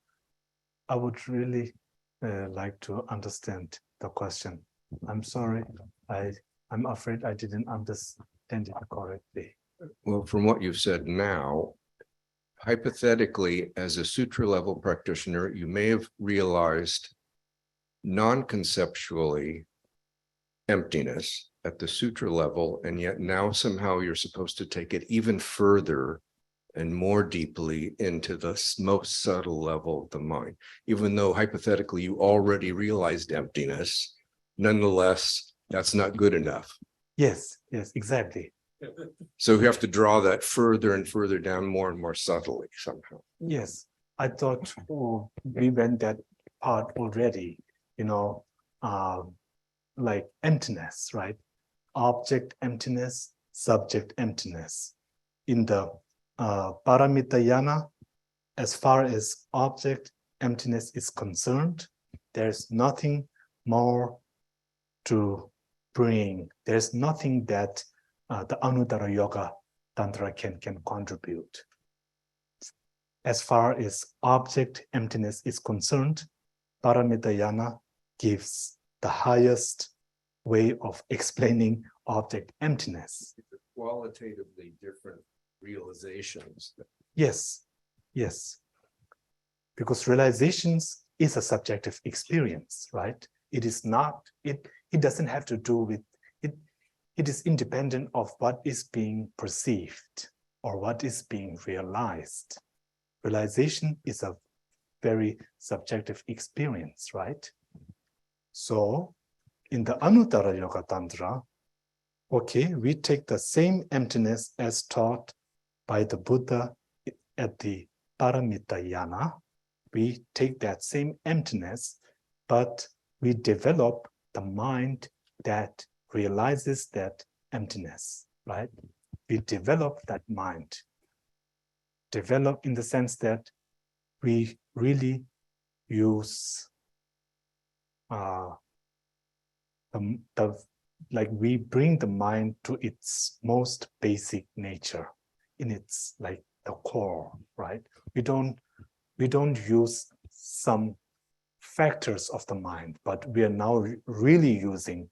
I would really like to understand the question. I'm sorry, I'm afraid I didn't understand it correctly. Well, from what you've said now, hypothetically, as a sutra level practitioner, you may have realized non-conceptually emptiness at the sutra level, and yet now somehow you're supposed to take it even further and more deeply into the most subtle level of the mind. Even though hypothetically you already realized emptiness, nonetheless, that's not good enough. Yes, exactly. So we have to draw that further and further down more and more subtly somehow. Yes, I thought we went that part already, like emptiness, right? Object emptiness, subject emptiness. In the Paramitayana, as far as object emptiness is concerned, there's nothing more to bring. There's nothing that the Anuttara Yoga Tantra can contribute. As far as object emptiness is concerned, Paramitayana gives the highest way of explaining object emptiness. Qualitatively different realizations. Yes. Because realizations is a subjective experience, right? It is not, it doesn't have to do with, it is independent of what is being perceived or what is being realized. Realization is a very subjective experience, right? So in the Anuttara Yoga Tantra, okay, we take the same emptiness as taught by the Buddha at the Paramitayana. We take that same emptiness, but we develop the mind that realizes that emptiness, right? We develop that mind. Develop in the sense that we really use like we bring the mind to its most basic nature, in its like the core, right? We don't use some factors of the mind, but we are now really using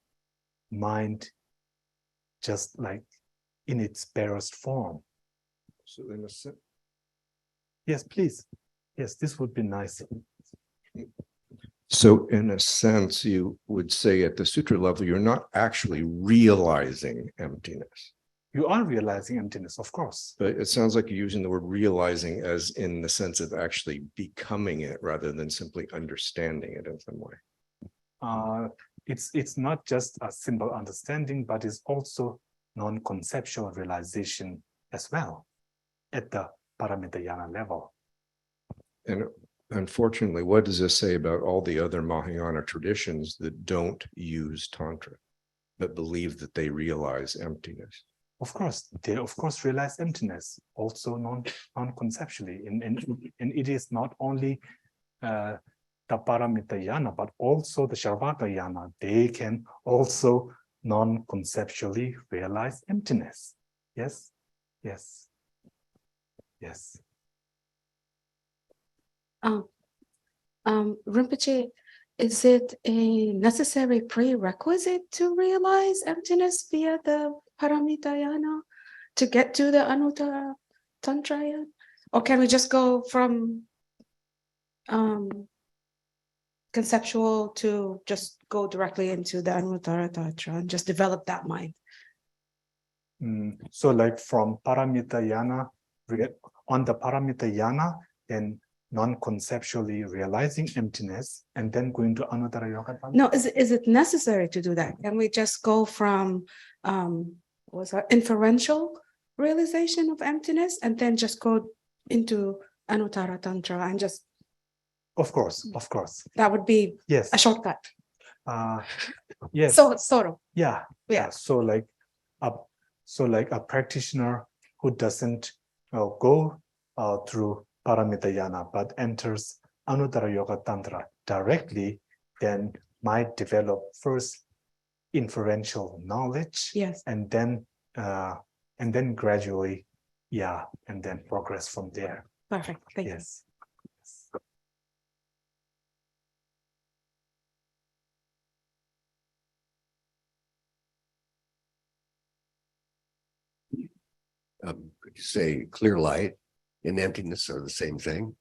mind just like in its barest form. So in a sense, yes, please. Yes, this would be nice. So in a sense, you would say at the sutra level, you're not actually realizing emptiness. You are realizing emptiness, of course. But it sounds like you're using the word realizing as in the sense of actually becoming it rather than simply understanding it in some way. It's not just a simple understanding, but it's also non-conceptual realization as well at the Paramitayana level. And Unfortunately, what does this say about all the other Mahayana traditions that don't use Tantra, but believe that they realize emptiness? Of course, they of course realize emptiness, also non-conceptually. And it is not only the Paramitayana, but also the Sharvakayana. They can also non-conceptually realize emptiness. Yes, yes, yes. Rinpoche, is it a necessary prerequisite to realize emptiness via the Paramitayana to get to the Anuttara Tantraya? Or can we just go from conceptual to just go directly into the Anuttara Tantra and just develop that mind? So like from Paramitayana, on the Paramitayana, then non-conceptually realizing emptiness and then going to Anuttara Yoga Tantra? No, is it necessary to do that? Can we just go from inferential realization of emptiness and then just go into Anuttara Tantra and just... Of course. That would be Yes. a shortcut. Yes. So sort of. Yeah. Yeah. So like a practitioner who doesn't go through Paramitayana but enters Anuttara Yoga Tantra directly, then might develop first inferential knowledge. Yes. And then gradually, and then progress from there. Perfect. Thank you. Yes. Could you say clear light and emptiness are the same thing?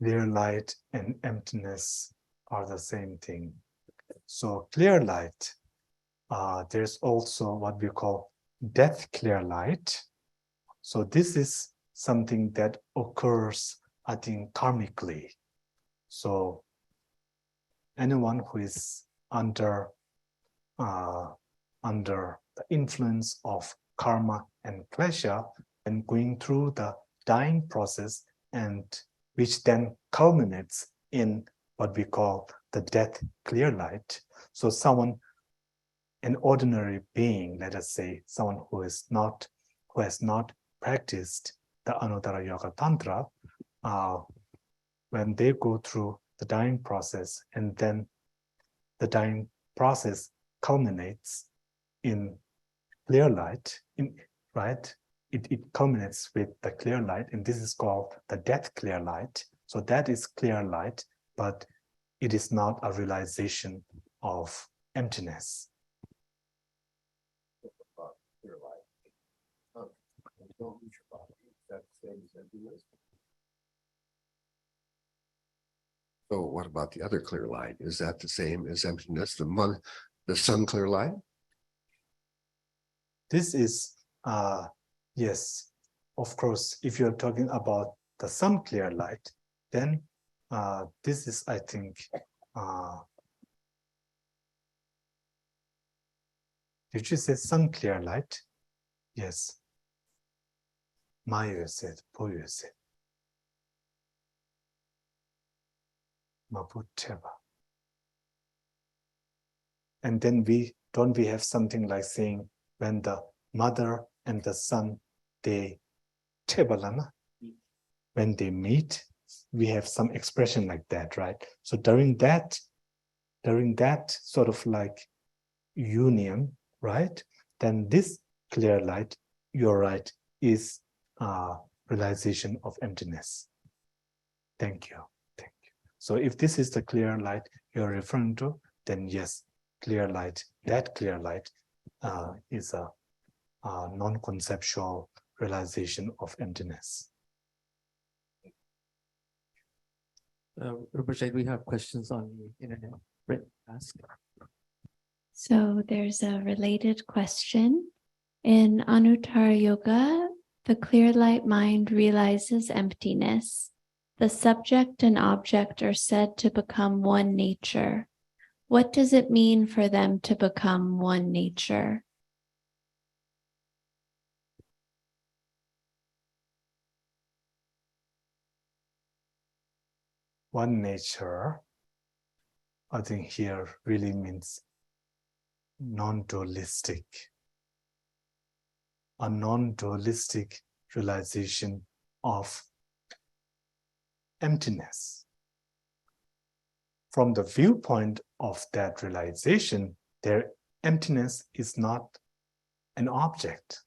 Clear light and emptiness are the same thing. So clear light, there's also what we call death clear light. So this is something that occurs, I think, karmically. So anyone who is under the influence of karma and klesha and going through the dying process, and which then culminates in what we call the death clear light. So an ordinary being, let us say, someone who has not practiced the Anuttara Yoga Tantra, when they go through the dying process, and then the dying process culminates in clear light, right? It culminates with the clear light, and this is called the death clear light. So that is clear light, but it is not a realization of emptiness. So what about the other clear light? Is that the same as emptiness, the sun clear light? This is, yes, of course, if you're talking about the sun clear light, then this is, I think, did you say sun clear light? Yes. Mayu said, Puyu said. Maputeva. And then we have something like saying when the mother and the son, they tebalana, when they meet, we have some expression like that, right? So during that sort of like union, right? Then this clear light, you're right, is realization of emptiness. Thank you. So if this is the clear light you're referring to, then yes, clear light, that clear light is a non-conceptual realization of emptiness. Rinpoche, we have questions on the internet. Britt, ask. So there's a related question. In Anuttara Yoga, the clear light mind realizes emptiness. The subject and object are said to become one nature. what does it mean for them to become one nature? One nature, I think here really means non-dualistic. A non-dualistic realization of emptiness. From the viewpoint of that realization, their emptiness is not an object,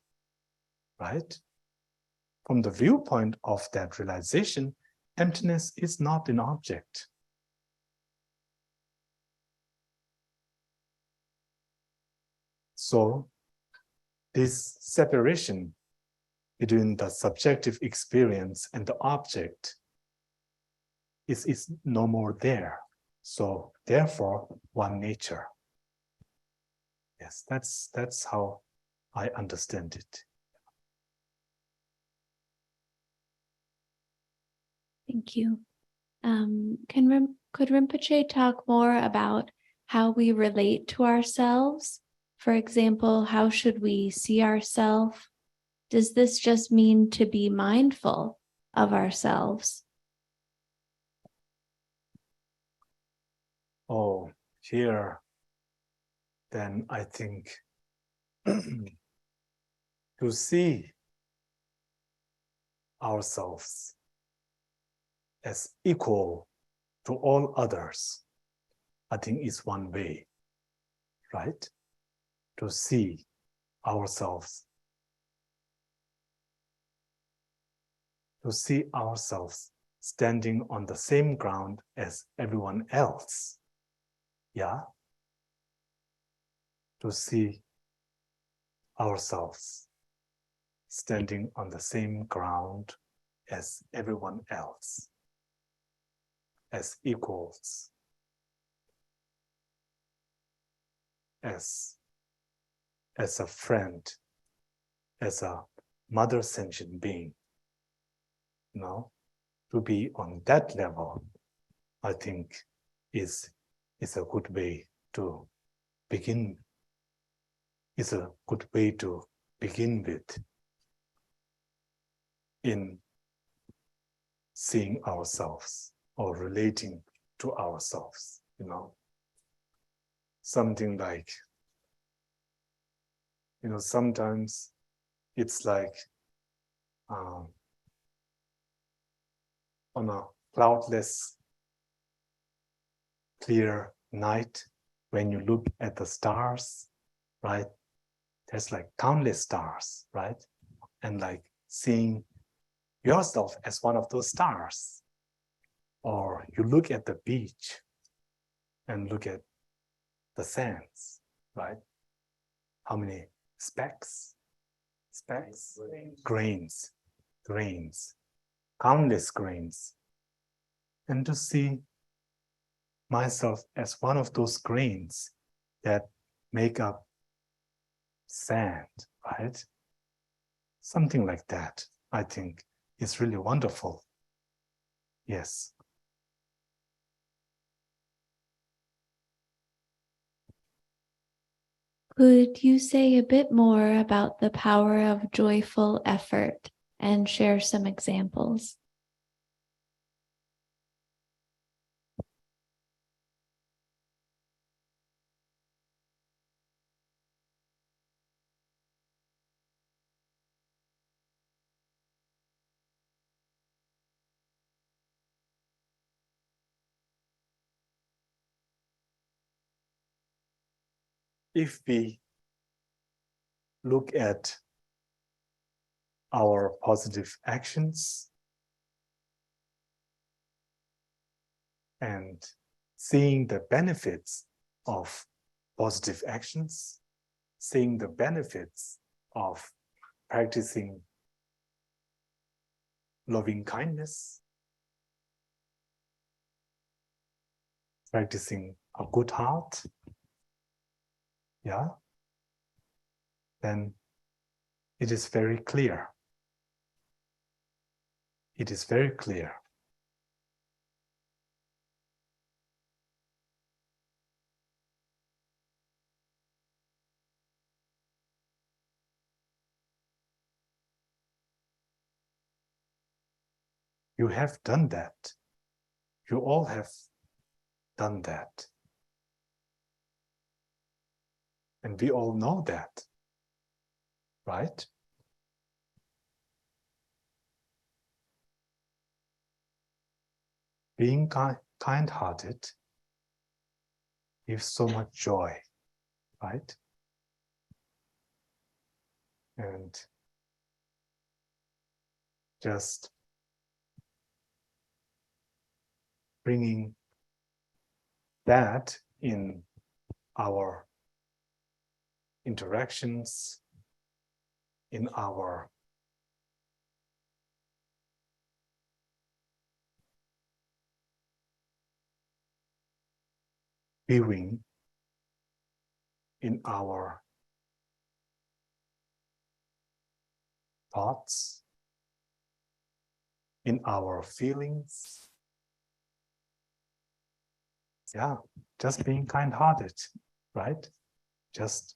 right? From the viewpoint of that realization, emptiness is not an object. So, this separation between the subjective experience and the object is no more there. So, therefore, one nature. Yes, that's how I understand it. Thank you. Could Rinpoche talk more about how we relate to ourselves? For example, how should we see ourselves? Does this just mean to be mindful of ourselves? Oh, here, then I think to see ourselves as equal to all others, I think is one way, right? To see ourselves. To see ourselves standing on the same ground as everyone else. Yeah? To see ourselves standing on the same ground as everyone else, as equals, as a friend, as a mother sentient being. You know, to be on that level, I think is a good way to begin. Is a good way to begin with in seeing ourselves or relating to ourselves, you know. Something like, you know, sometimes it's like on a cloudless, clear night, when you look at the stars, right? There's like countless stars, right? And like seeing yourself as one of those stars. Or you look at the beach and look at the sands, right? How many specks? Specks? Grains. Grains. Countless grains. And to see myself as one of those grains that make up sand, right? Something like that, I think, is really wonderful. Yes. Could you say a bit more about the power of joyful effort and share some examples? If we look at our positive actions and seeing the benefits of positive actions, seeing the benefits of practicing loving kindness, practicing a good heart, yeah, then it is very clear. It is very clear. You have done that. You all have done that. And we all know that, right? Being kind-hearted gives so much joy, right? And just bringing that in our interactions, in our viewing, in our thoughts, in our feelings. Yeah, just being kind-hearted, right? Just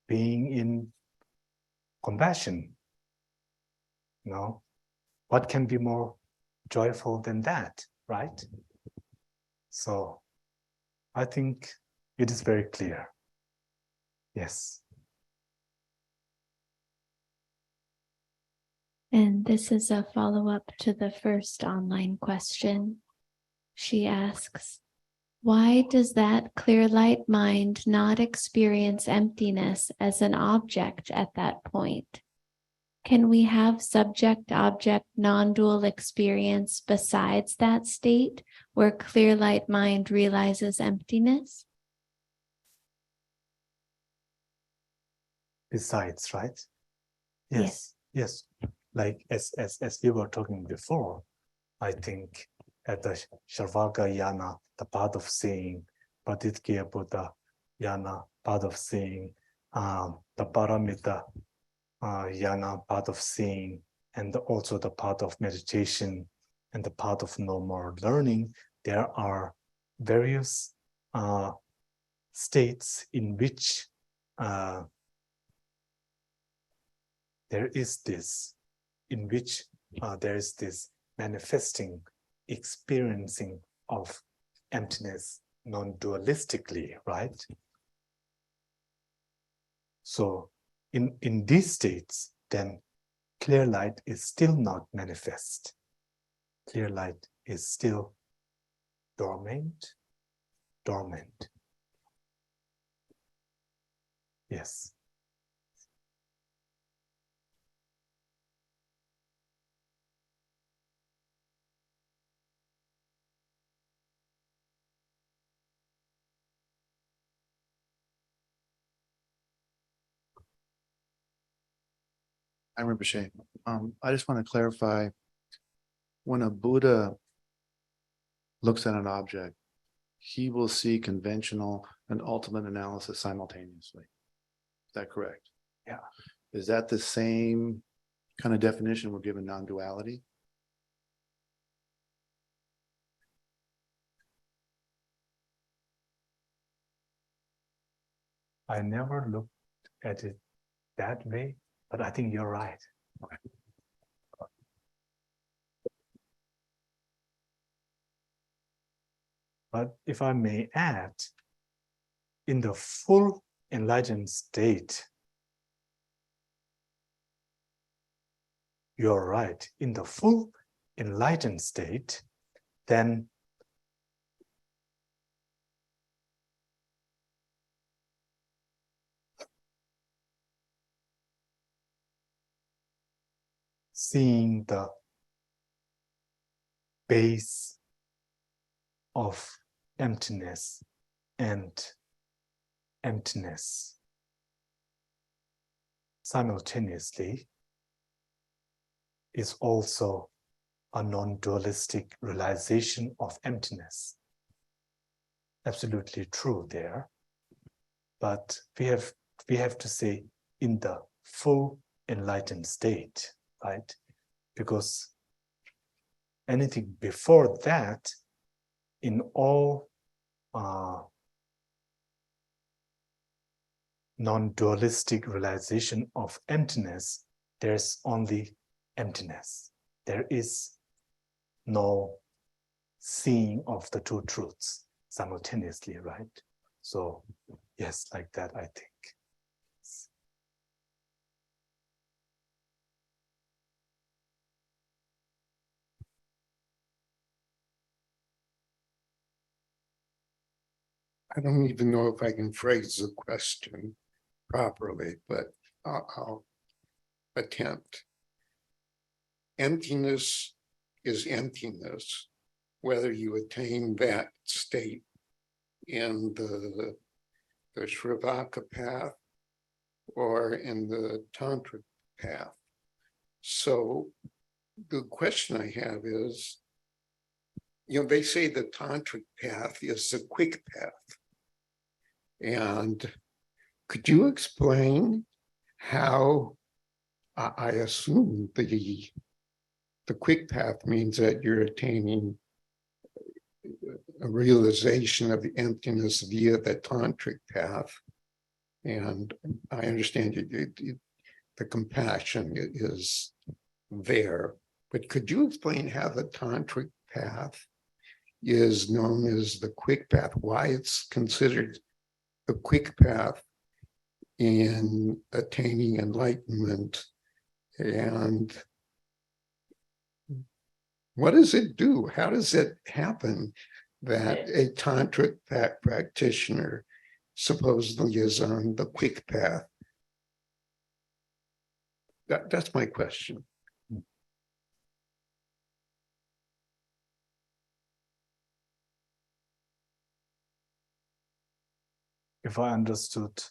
being in compassion. You know, what can be more joyful than that, right? So I think it is very clear. Yes. And this is a follow-up to the first online question. She asks, why does that clear light mind not experience emptiness as an object at that point? Can we have subject-object non-dual experience besides that state where clear light mind realizes emptiness? Besides, right? Yes. Yes. Like as we were talking before, I think at the Sharvaga Yana, the path of seeing, Paditkiya Buddha Yana, path of seeing, the Paramita Yana, path of seeing, and also the path of meditation and the path of no more learning, there are various states in which there is this manifesting, experiencing of emptiness non-dualistically, right? So in these states, then clear light is still not manifest. Clear light is still dormant. Yes. Rinpoche. I just want to clarify, when a Buddha looks at an object, he will see conventional and ultimate analysis simultaneously. Is that correct? Yeah. Is that the same kind of definition we're given non-duality? I never looked at it that way, but I think you're right. Okay. But if I may add, in the full enlightened state, you're right. In the full enlightened state, then seeing the base of emptiness and emptiness simultaneously is also a non-dualistic realization of emptiness. Absolutely true there. But we have to say in the full enlightened state, right? Because anything before that, in all non-dualistic realization of emptiness, there's only emptiness. There is no seeing of the two truths simultaneously, right? So yes, like that, I think. I don't even know if I can phrase the question properly, but I'll attempt. Emptiness is emptiness, whether you attain that state in the Shrivaka path or in the Tantric path. So the question I have is, they say the Tantric path is the quick path. And could you explain how I assume the quick path means that you're attaining a realization of the emptiness via the Tantric path. And I understand the compassion is there, but could you explain how the Tantric path is known as the quick path, why it's considered a quick path in attaining enlightenment, and what does it do? How does it happen that a Tantric practitioner supposedly is on the quick path? That's my question. If I understood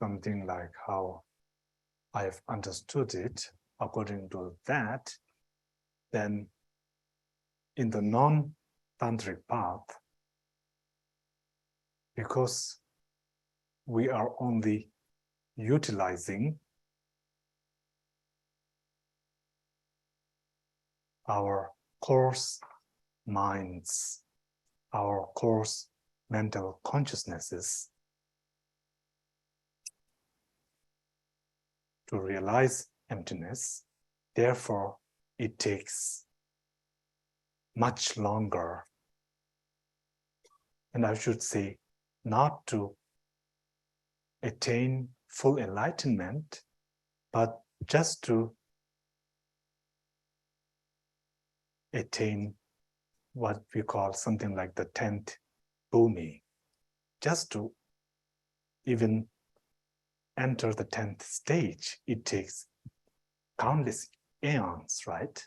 something like how I've understood it according to that, then in the non-tantric path, because we are only utilizing our coarse minds, our coarse mental consciousnesses to realize emptiness. Therefore, it takes much longer, and I should say, not to attain full enlightenment, but just to attain what we call something like the 10th bhumi. Just to even enter the 10th stage, it takes countless aeons, right?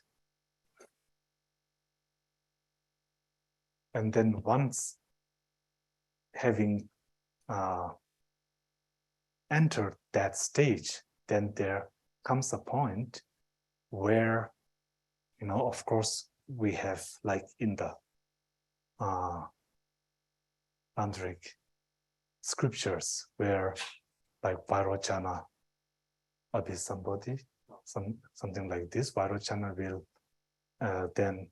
And then once having entered that stage, then there comes a point where, of course, we have, like in the tantric scriptures, where like Vairochana Abhisambodhi, something like this, Vairochana will then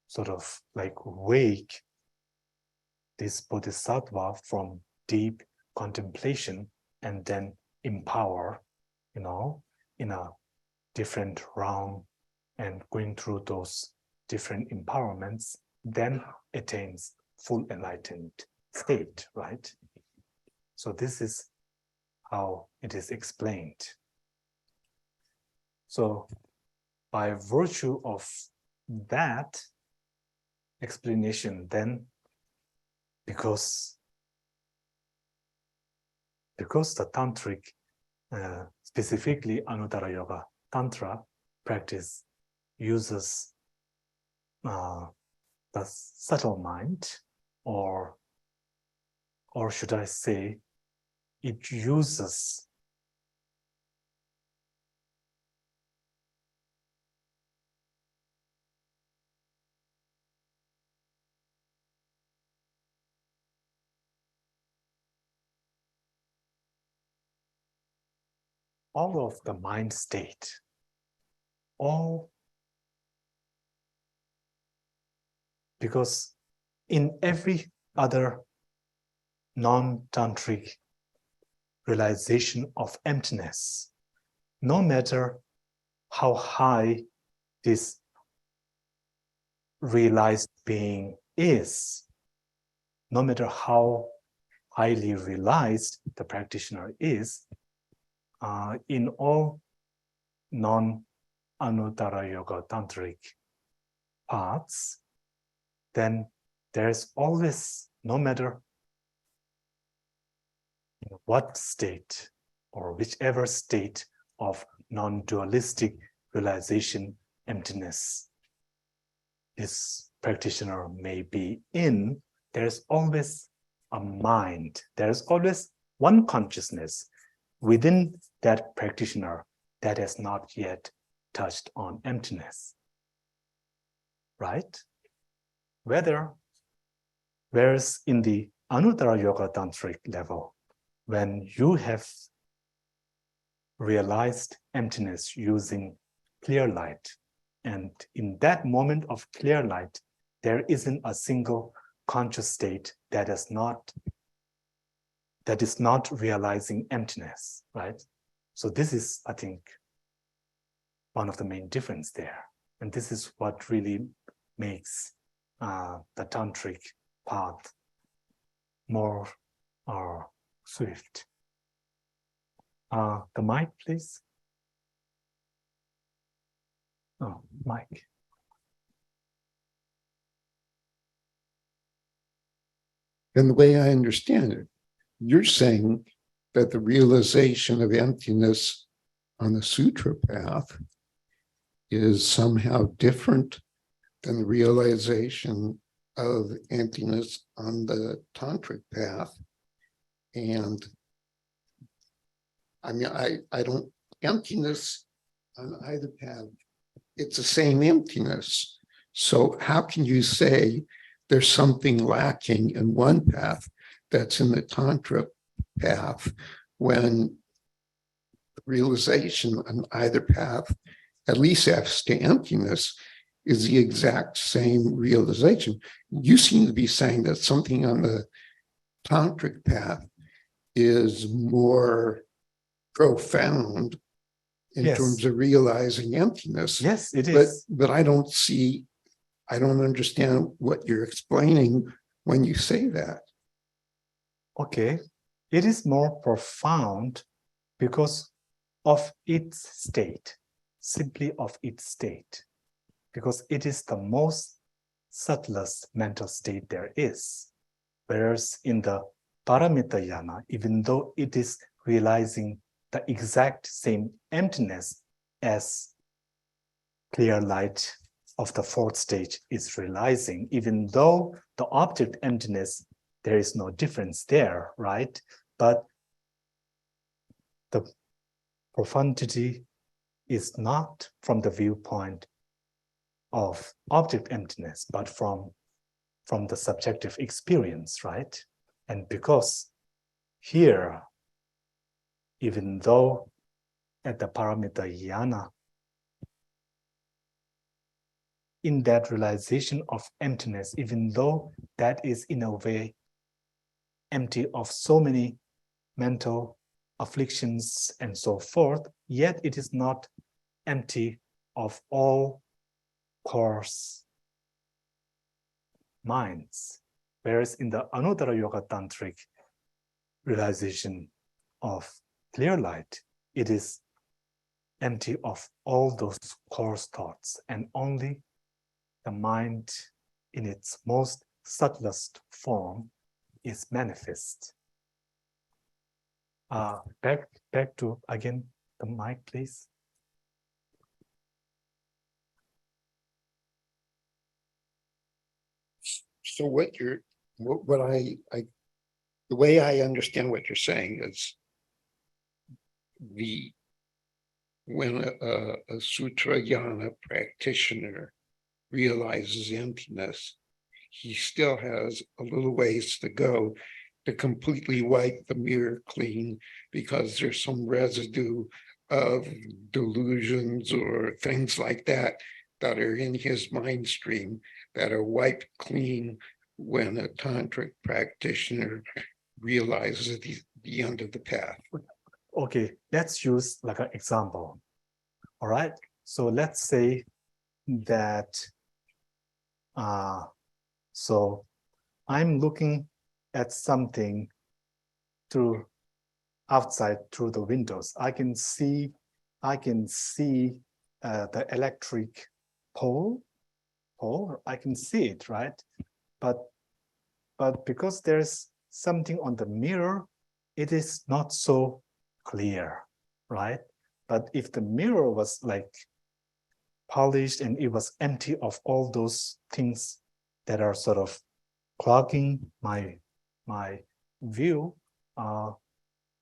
sort of like wake this bodhisattva from deep contemplation and then empower, in a different round, and going through those different empowerments, then attains full enlightened state, right? So this is how it is explained. So by virtue of that explanation, then because the tantric, specifically Anuttara Yoga Tantra practice, uses the subtle mind, or should I say, it uses all of the mind state, because in every other non-tantric realization of emptiness, no matter how high this realized being is, no matter how highly realized the practitioner is, in all non-Anuttara Yoga Tantric paths, then there's always, no matter in what state or whichever state of non-dualistic realization, emptiness this practitioner may be in, there's always a mind, there's always one consciousness within that practitioner that has not yet touched on emptiness, right? Whereas in the Anuttara Yoga Tantric level, when you have realized emptiness using clear light, and in that moment of clear light, there isn't a single conscious state that is not realizing emptiness, right? So this is, I think, one of the main difference there. And this is what really makes the tantric path more swift. The mic, please. Oh, mic. And the way I understand it, you're saying that the realization of emptiness on the sutra path is somehow different than the realization of emptiness on the tantric path. And I mean, I don't, emptiness on either path, it's the same emptiness. So how can you say there's something lacking in one path that's in the tantra path when realization on either path, at least as to emptiness, is the exact same realization? You seem to be saying that something on the tantric path is more profound in terms of realizing emptiness. Yes, it is. But I don't understand what you're explaining when you say that. Okay, it is more profound because of its state, simply of its state, because it is the most subtlest mental state there is. Whereas in the Paramitayana, even though it is realizing the exact same emptiness as clear light of the fourth stage is realizing, even though the object emptiness, there is no difference there, right? But the profundity is not from the viewpoint of object emptiness, but from the subjective experience, right? And because here, even though at the Paramitayana, in that realization of emptiness, even though that is in a way empty of so many mental afflictions and so forth, yet it is not empty of all coarse minds. Whereas in the Anuttara Yoga Tantric realization of clear light, it is empty of all those coarse thoughts, and only the mind in its most subtlest form is manifest. Back to, again, the mic, please. So the way I understand what you're saying is when a Sutrayana practitioner realizes emptiness, he still has a little ways to go to completely wipe the mirror clean, because there's some residue of delusions or things like that that are in his mind stream that are wiped clean when a tantric practitioner realizes the end of the path. Okay, let's use like an example. All right. So let's say that so I'm looking at something through outside through the windows. I can see the electric pole. I can see it, right? But because there's something on the mirror, it is not so clear, right? But if the mirror was like polished and it was empty of all those things that are sort of clogging my view,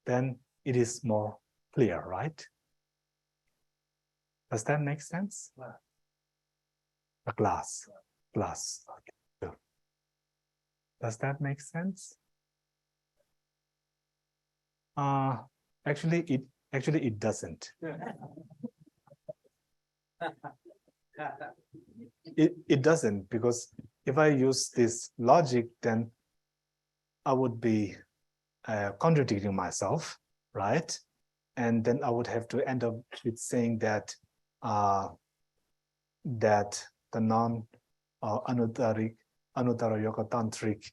then it is more clear, right? Does that make sense? A glass. Okay. Does that make sense? Actually, it doesn't. It doesn't, because if I use this logic, then I would be contradicting myself, right? And then I would have to end up with saying that that the non-anuttara yoga tantric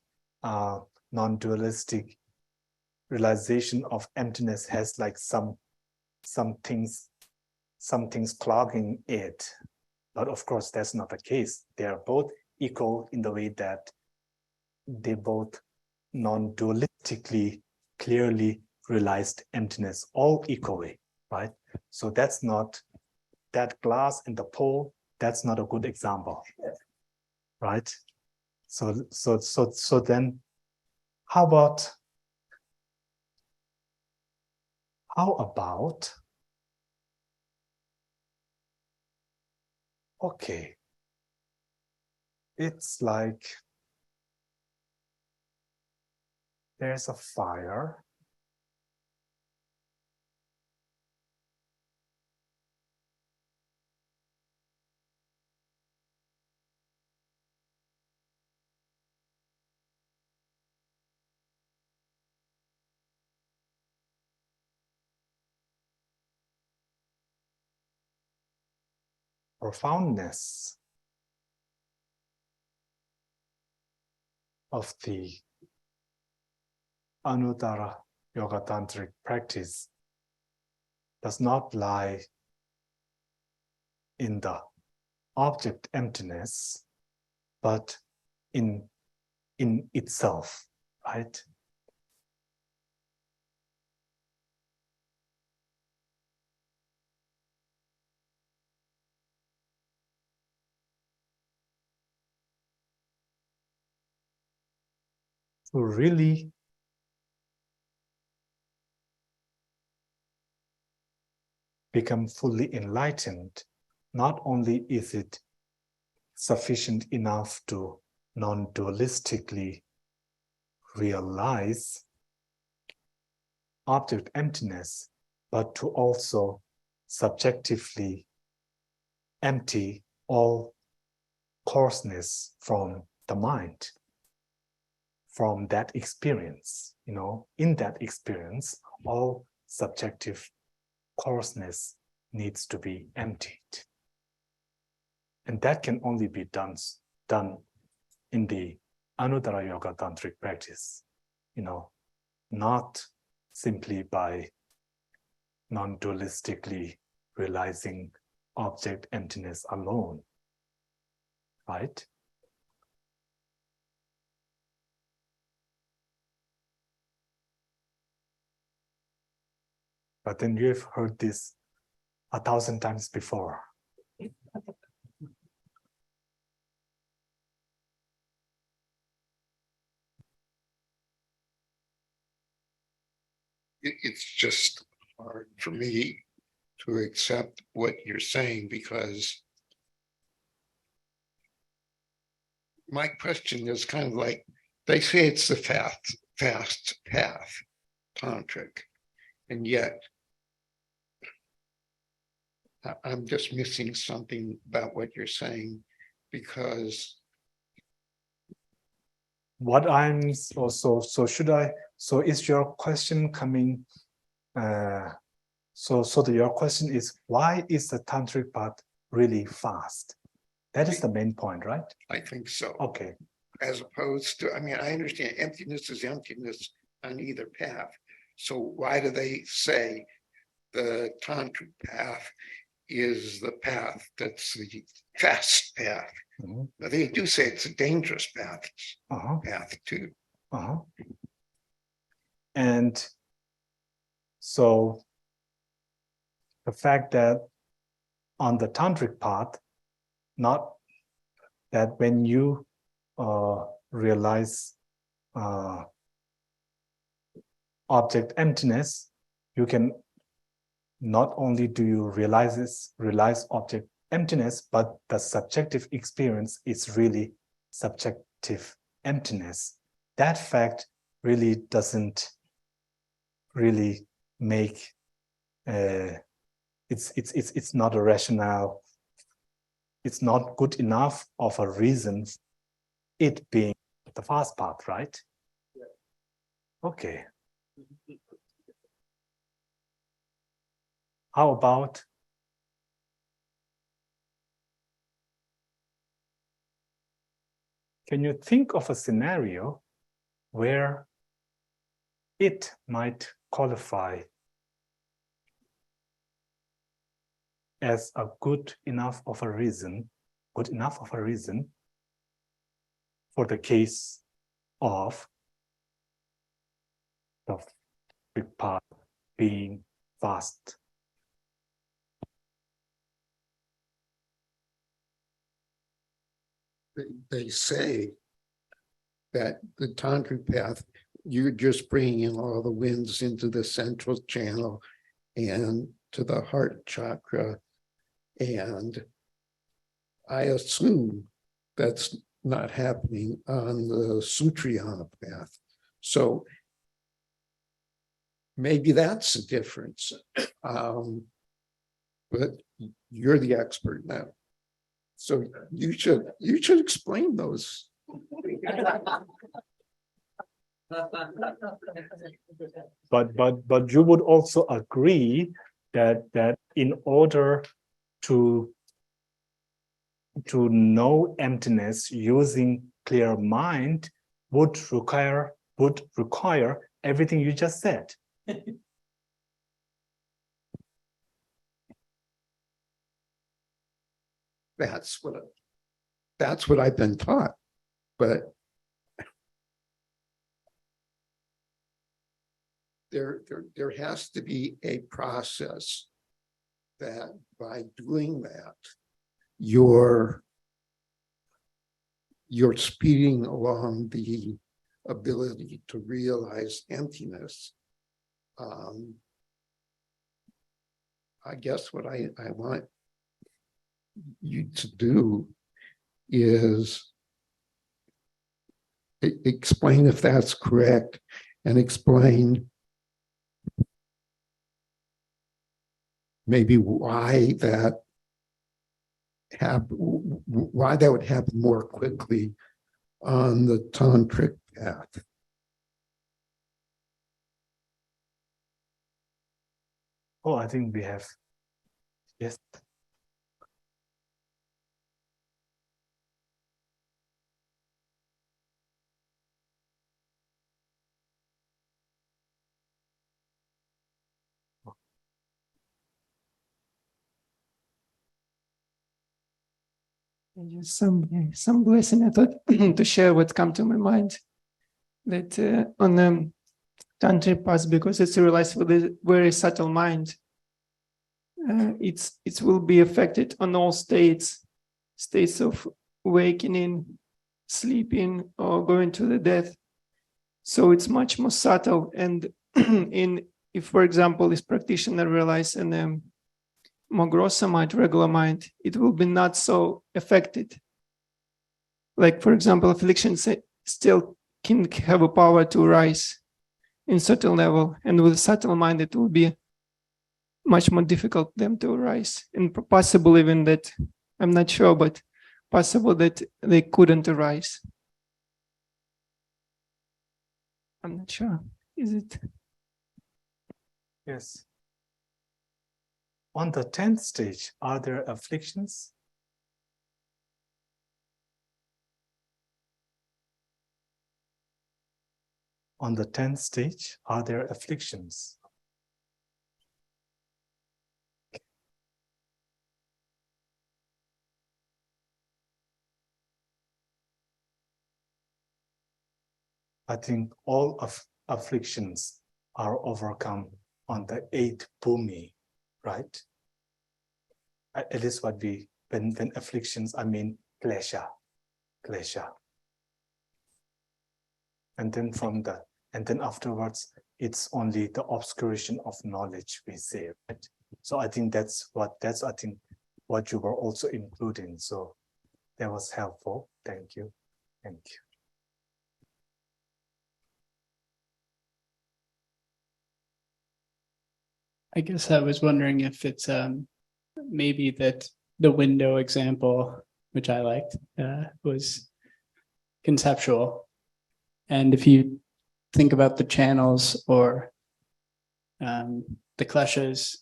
non-dualistic realization of emptiness has like some things clogging it. But of course, that's not the case. They are both equal in the way that they both non-dualistically clearly realized emptiness, all equally, right? So that's not that glass and the pole. That's not a good example, right? So then, how about okay, it's like there's a fire. Profoundness of the Anuttara Yoga Tantric practice does not lie in the object emptiness, but in itself, right? To really become fully enlightened, not only is it sufficient enough to non-dualistically realize object emptiness, but to also subjectively empty all coarseness from the mind, from that experience. You know, in that experience, all subjective coarseness needs to be emptied. And that can only be done in the Anuttara Yoga Tantric practice, you know, not simply by non-dualistically realizing object emptiness alone, right? But then you've heard this 1,000 times before. It's just hard for me to accept what you're saying, because my question is kind of like, they say it's the fast path, tantric, and yet I'm just missing something about what you're saying, because what I'm so should I, so is your question coming, your question is, why is the tantric path really fast? That is the main point, right? I think so. Okay. As opposed to, I mean, I understand emptiness is emptiness on either path. So why do they say the tantric path is the path that's the fast path? Mhm. Now, they do say it's a dangerous path, Uh-huh. path too. Uh-huh. And so the fact that on the tantric path, not that when you realize object emptiness, you can not only do you realize object emptiness, but the subjective experience is really subjective emptiness. That fact really doesn't really make it's not a rationale. It's not good enough of a reason it being the fast path, right? Yeah. Okay. How about can you think of a scenario where it might qualify as a good enough of a reason for the case of the big path being fast? They say that the tantric path, you're just bringing in all the winds into the central channel and to the heart chakra. And I assume that's not happening on the Sutriyana path. So maybe that's the difference. But you're the expert now. So you should explain those. But you would also agree that in order to know emptiness using clear mind would require everything you just said. That's what I've been taught, but there has to be a process that by doing that, you're speeding along the ability to realize emptiness. I guess what I want you to do is explain if that's correct, and explain maybe why that would happen more quickly on the tantric path. Oh, I think we have, yes. Just some blessing I thought to share what come to my mind, that on the tantric path, because it's realized with a very subtle mind, it will be affected on all states of awakening, sleeping, or going to the death. So it's much more subtle. And if, for example, this practitioner realizes in more grosser mind, regular mind, it will be not so affected. Like, for example, affliction still can have a power to rise in certain level, and with subtle mind, it will be much more difficult for them to rise, and possible even that, I'm not sure, but possible that they couldn't arise. I'm not sure. Is it? Yes. On the 10th stage, are there afflictions? On the 10th stage, are there afflictions? I think all of afflictions are overcome on the 8th bhumi, right? At least what we, when afflictions, I mean klesha. And then afterwards, it's only the obscuration of knowledge we say, right? So I think that's what you were also including. So that was helpful. Thank you. Thank you. I guess I was wondering if it's maybe that the window example, which I liked, was conceptual. And if you think about the channels or the kleshas,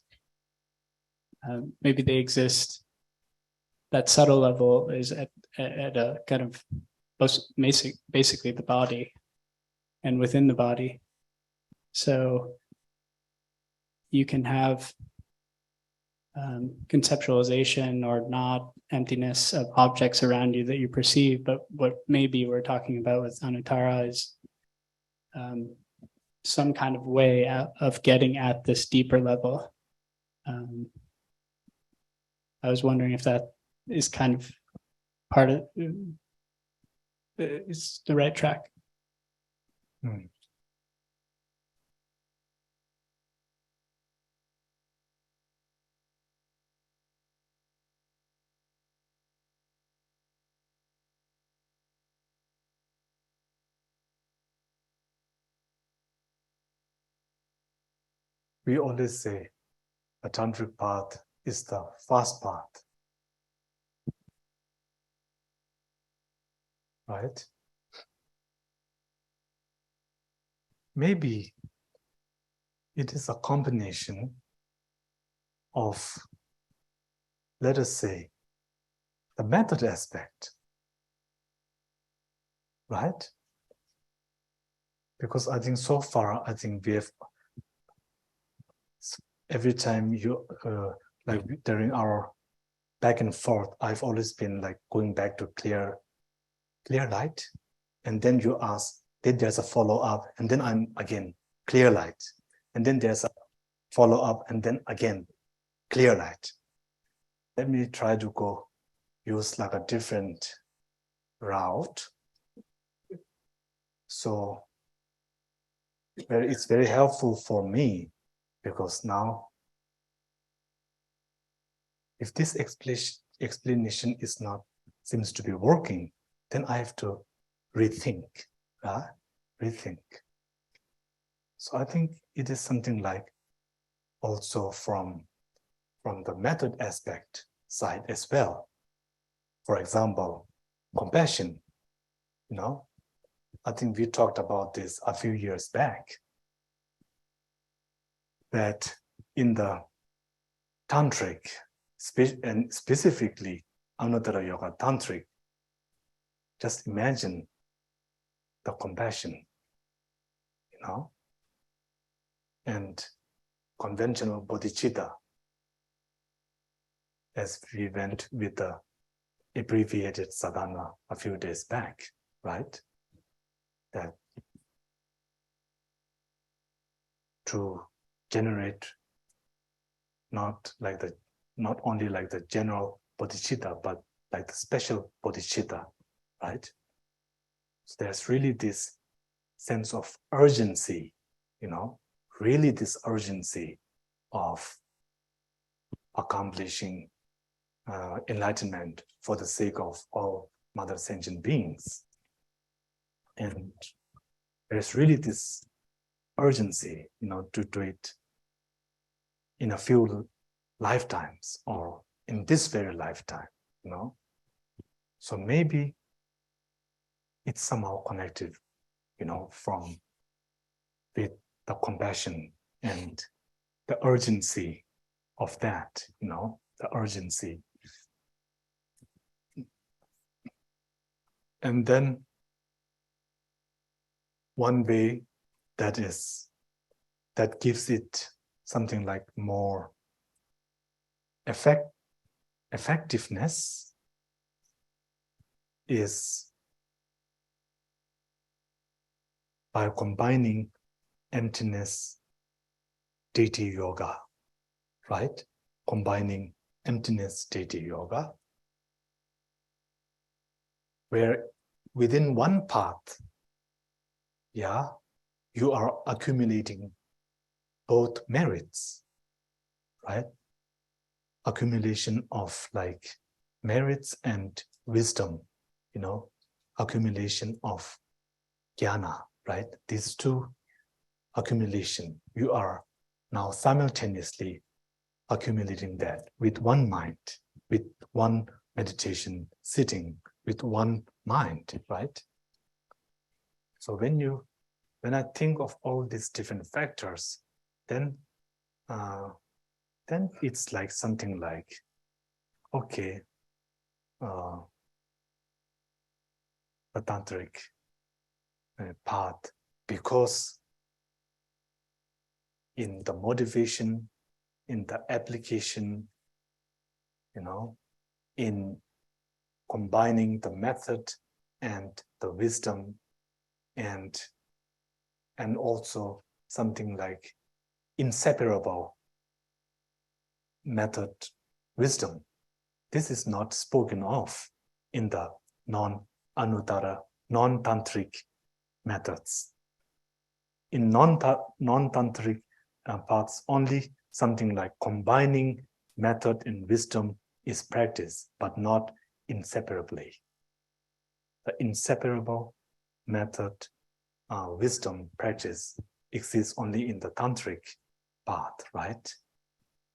maybe they exist. That subtle level is at a kind of basically the body and within the body. So you can have conceptualization or not emptiness of objects around you that you perceive, but what maybe we're talking about with anuttara is some kind of way of getting at this deeper level. I was wondering if that is kind of part of is the right track. We always say the tantric path is the fast path, right? Maybe it is a combination of, let us say, the method aspect, right? Because I think so far, I think we have, every time you, like during our back and forth, I've always been like going back to clear light. And then you ask, then there's a follow-up, and then I'm again, clear light. And then there's a follow-up, and then again, clear light. Let me try to use like a different route. So it's very helpful for me, because now, if this explanation seems to be working, then I have to rethink. So I think it is something like also from the method aspect side as well. For example, compassion. I think we talked about this a few years back, that in the tantric, and specifically Anuttara Yoga tantric, just imagine the compassion, and conventional bodhicitta, as we went with the abbreviated sadhana a few days back, right? That to generate not only like the general bodhicitta, but like the special bodhicitta, right? So there's really this sense of urgency, really this urgency of accomplishing enlightenment for the sake of all mother sentient beings. And there's really this urgency, to do it in a few lifetimes or in this very lifetime, So maybe it's somehow connected, from with the compassion and the urgency of that, the urgency. And then one way that gives it something like more effectiveness is by combining emptiness deity yoga, right? Combining emptiness deity yoga, where within one path, you are accumulating both merits, right? Accumulation of like merits and wisdom, accumulation of jnana, right? These two accumulation, you are now simultaneously accumulating that with one mind, with one meditation sitting, with one mind, right? So when I think of all these different factors, then it's like something like, okay, the tantric path, because in the motivation, in the application, in combining the method and the wisdom, and also something like inseparable method wisdom. This is not spoken of in the non-anuttara, non-tantric methods. In non-tantric paths, only something like combining method and wisdom is practiced, but not inseparably. The inseparable method, wisdom practice exists only in the tantric path, right?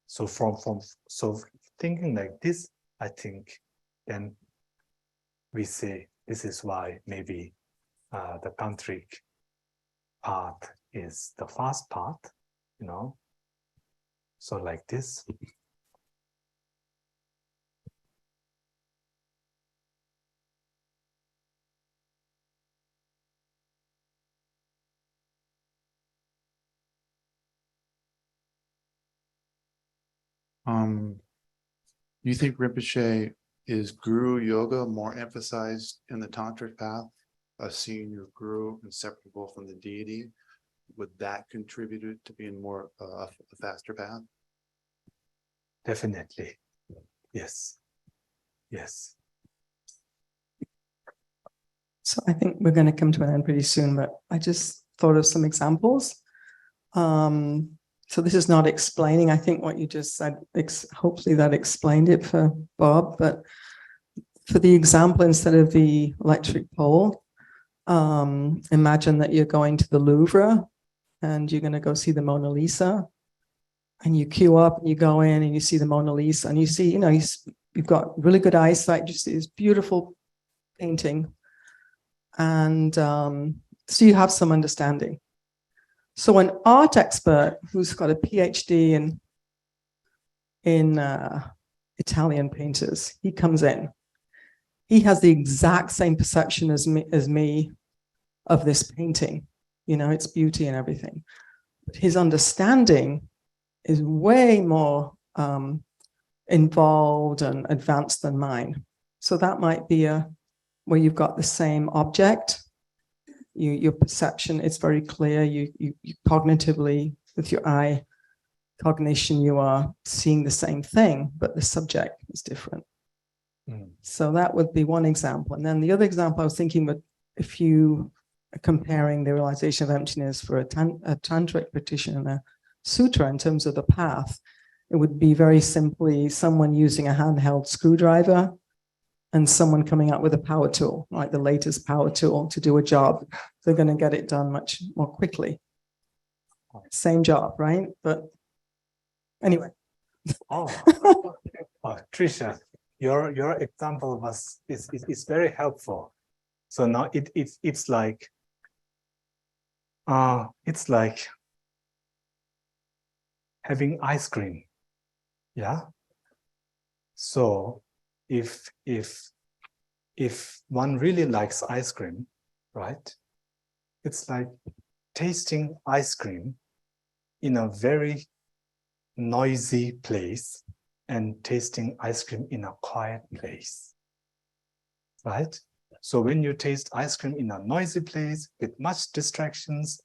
So so thinking like this, I think then we say this is why maybe the tantric path is the fast path, So like this. You think Rinpoche is guru yoga more emphasized in the tantric path, seeing your guru inseparable from the deity? Would that contribute to being more a faster path? Definitely, yes, yes. So I think we're going to come to an end pretty soon, but I just thought of some examples. So this is not explaining, I think, what you just said. Hopefully that explained it for Bob, but for the example, instead of the electric pole, imagine that you're going to the Louvre and you're going to go see the Mona Lisa, and you queue up and you go in and you see the Mona Lisa and you see, you've got really good eyesight, just this beautiful painting. And so you have some understanding. So an art expert who's got a PhD in Italian painters, he comes in. He has the exact same perception as me of this painting, its beauty and everything. But his understanding is way more involved and advanced than mine. So that might be where you've got the same object. Your perception is very clear. You cognitively, with your eye cognition, you are seeing the same thing, but the subject is different. So that would be one example. And then the other example I was thinking, but if you are comparing the realization of emptiness for a tantric practitioner and a sutra in terms of the path, it would be very simply someone using a handheld screwdriver and someone coming up with a power tool, like the latest power tool to do a job. They're going to get it done much more quickly. Same job, right? But anyway. Trisha, your example is very helpful. So now it's like It's like having ice cream. Yeah. So if one really likes ice cream, right? It's like tasting ice cream in a very noisy place and tasting ice cream in a quiet place, right? So when you taste ice cream in a noisy place with much distractions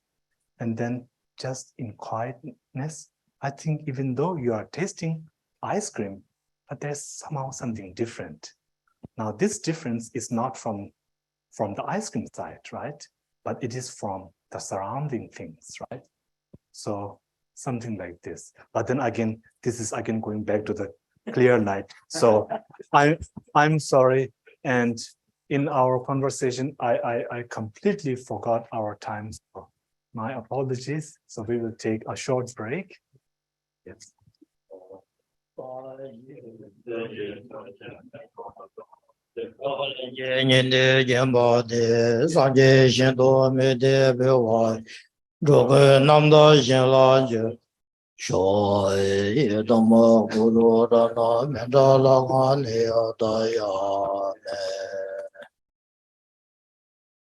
and then just in quietness, I think even though you are tasting ice cream, but there's somehow something different. Now this difference is not from the ice cream side, right? But it is from the surrounding things, right? So something like this. But then again, this is again going back to the clear light. So I'm sorry. And in our conversation, I completely forgot our time. So my apologies. So we will take a short break. Yes.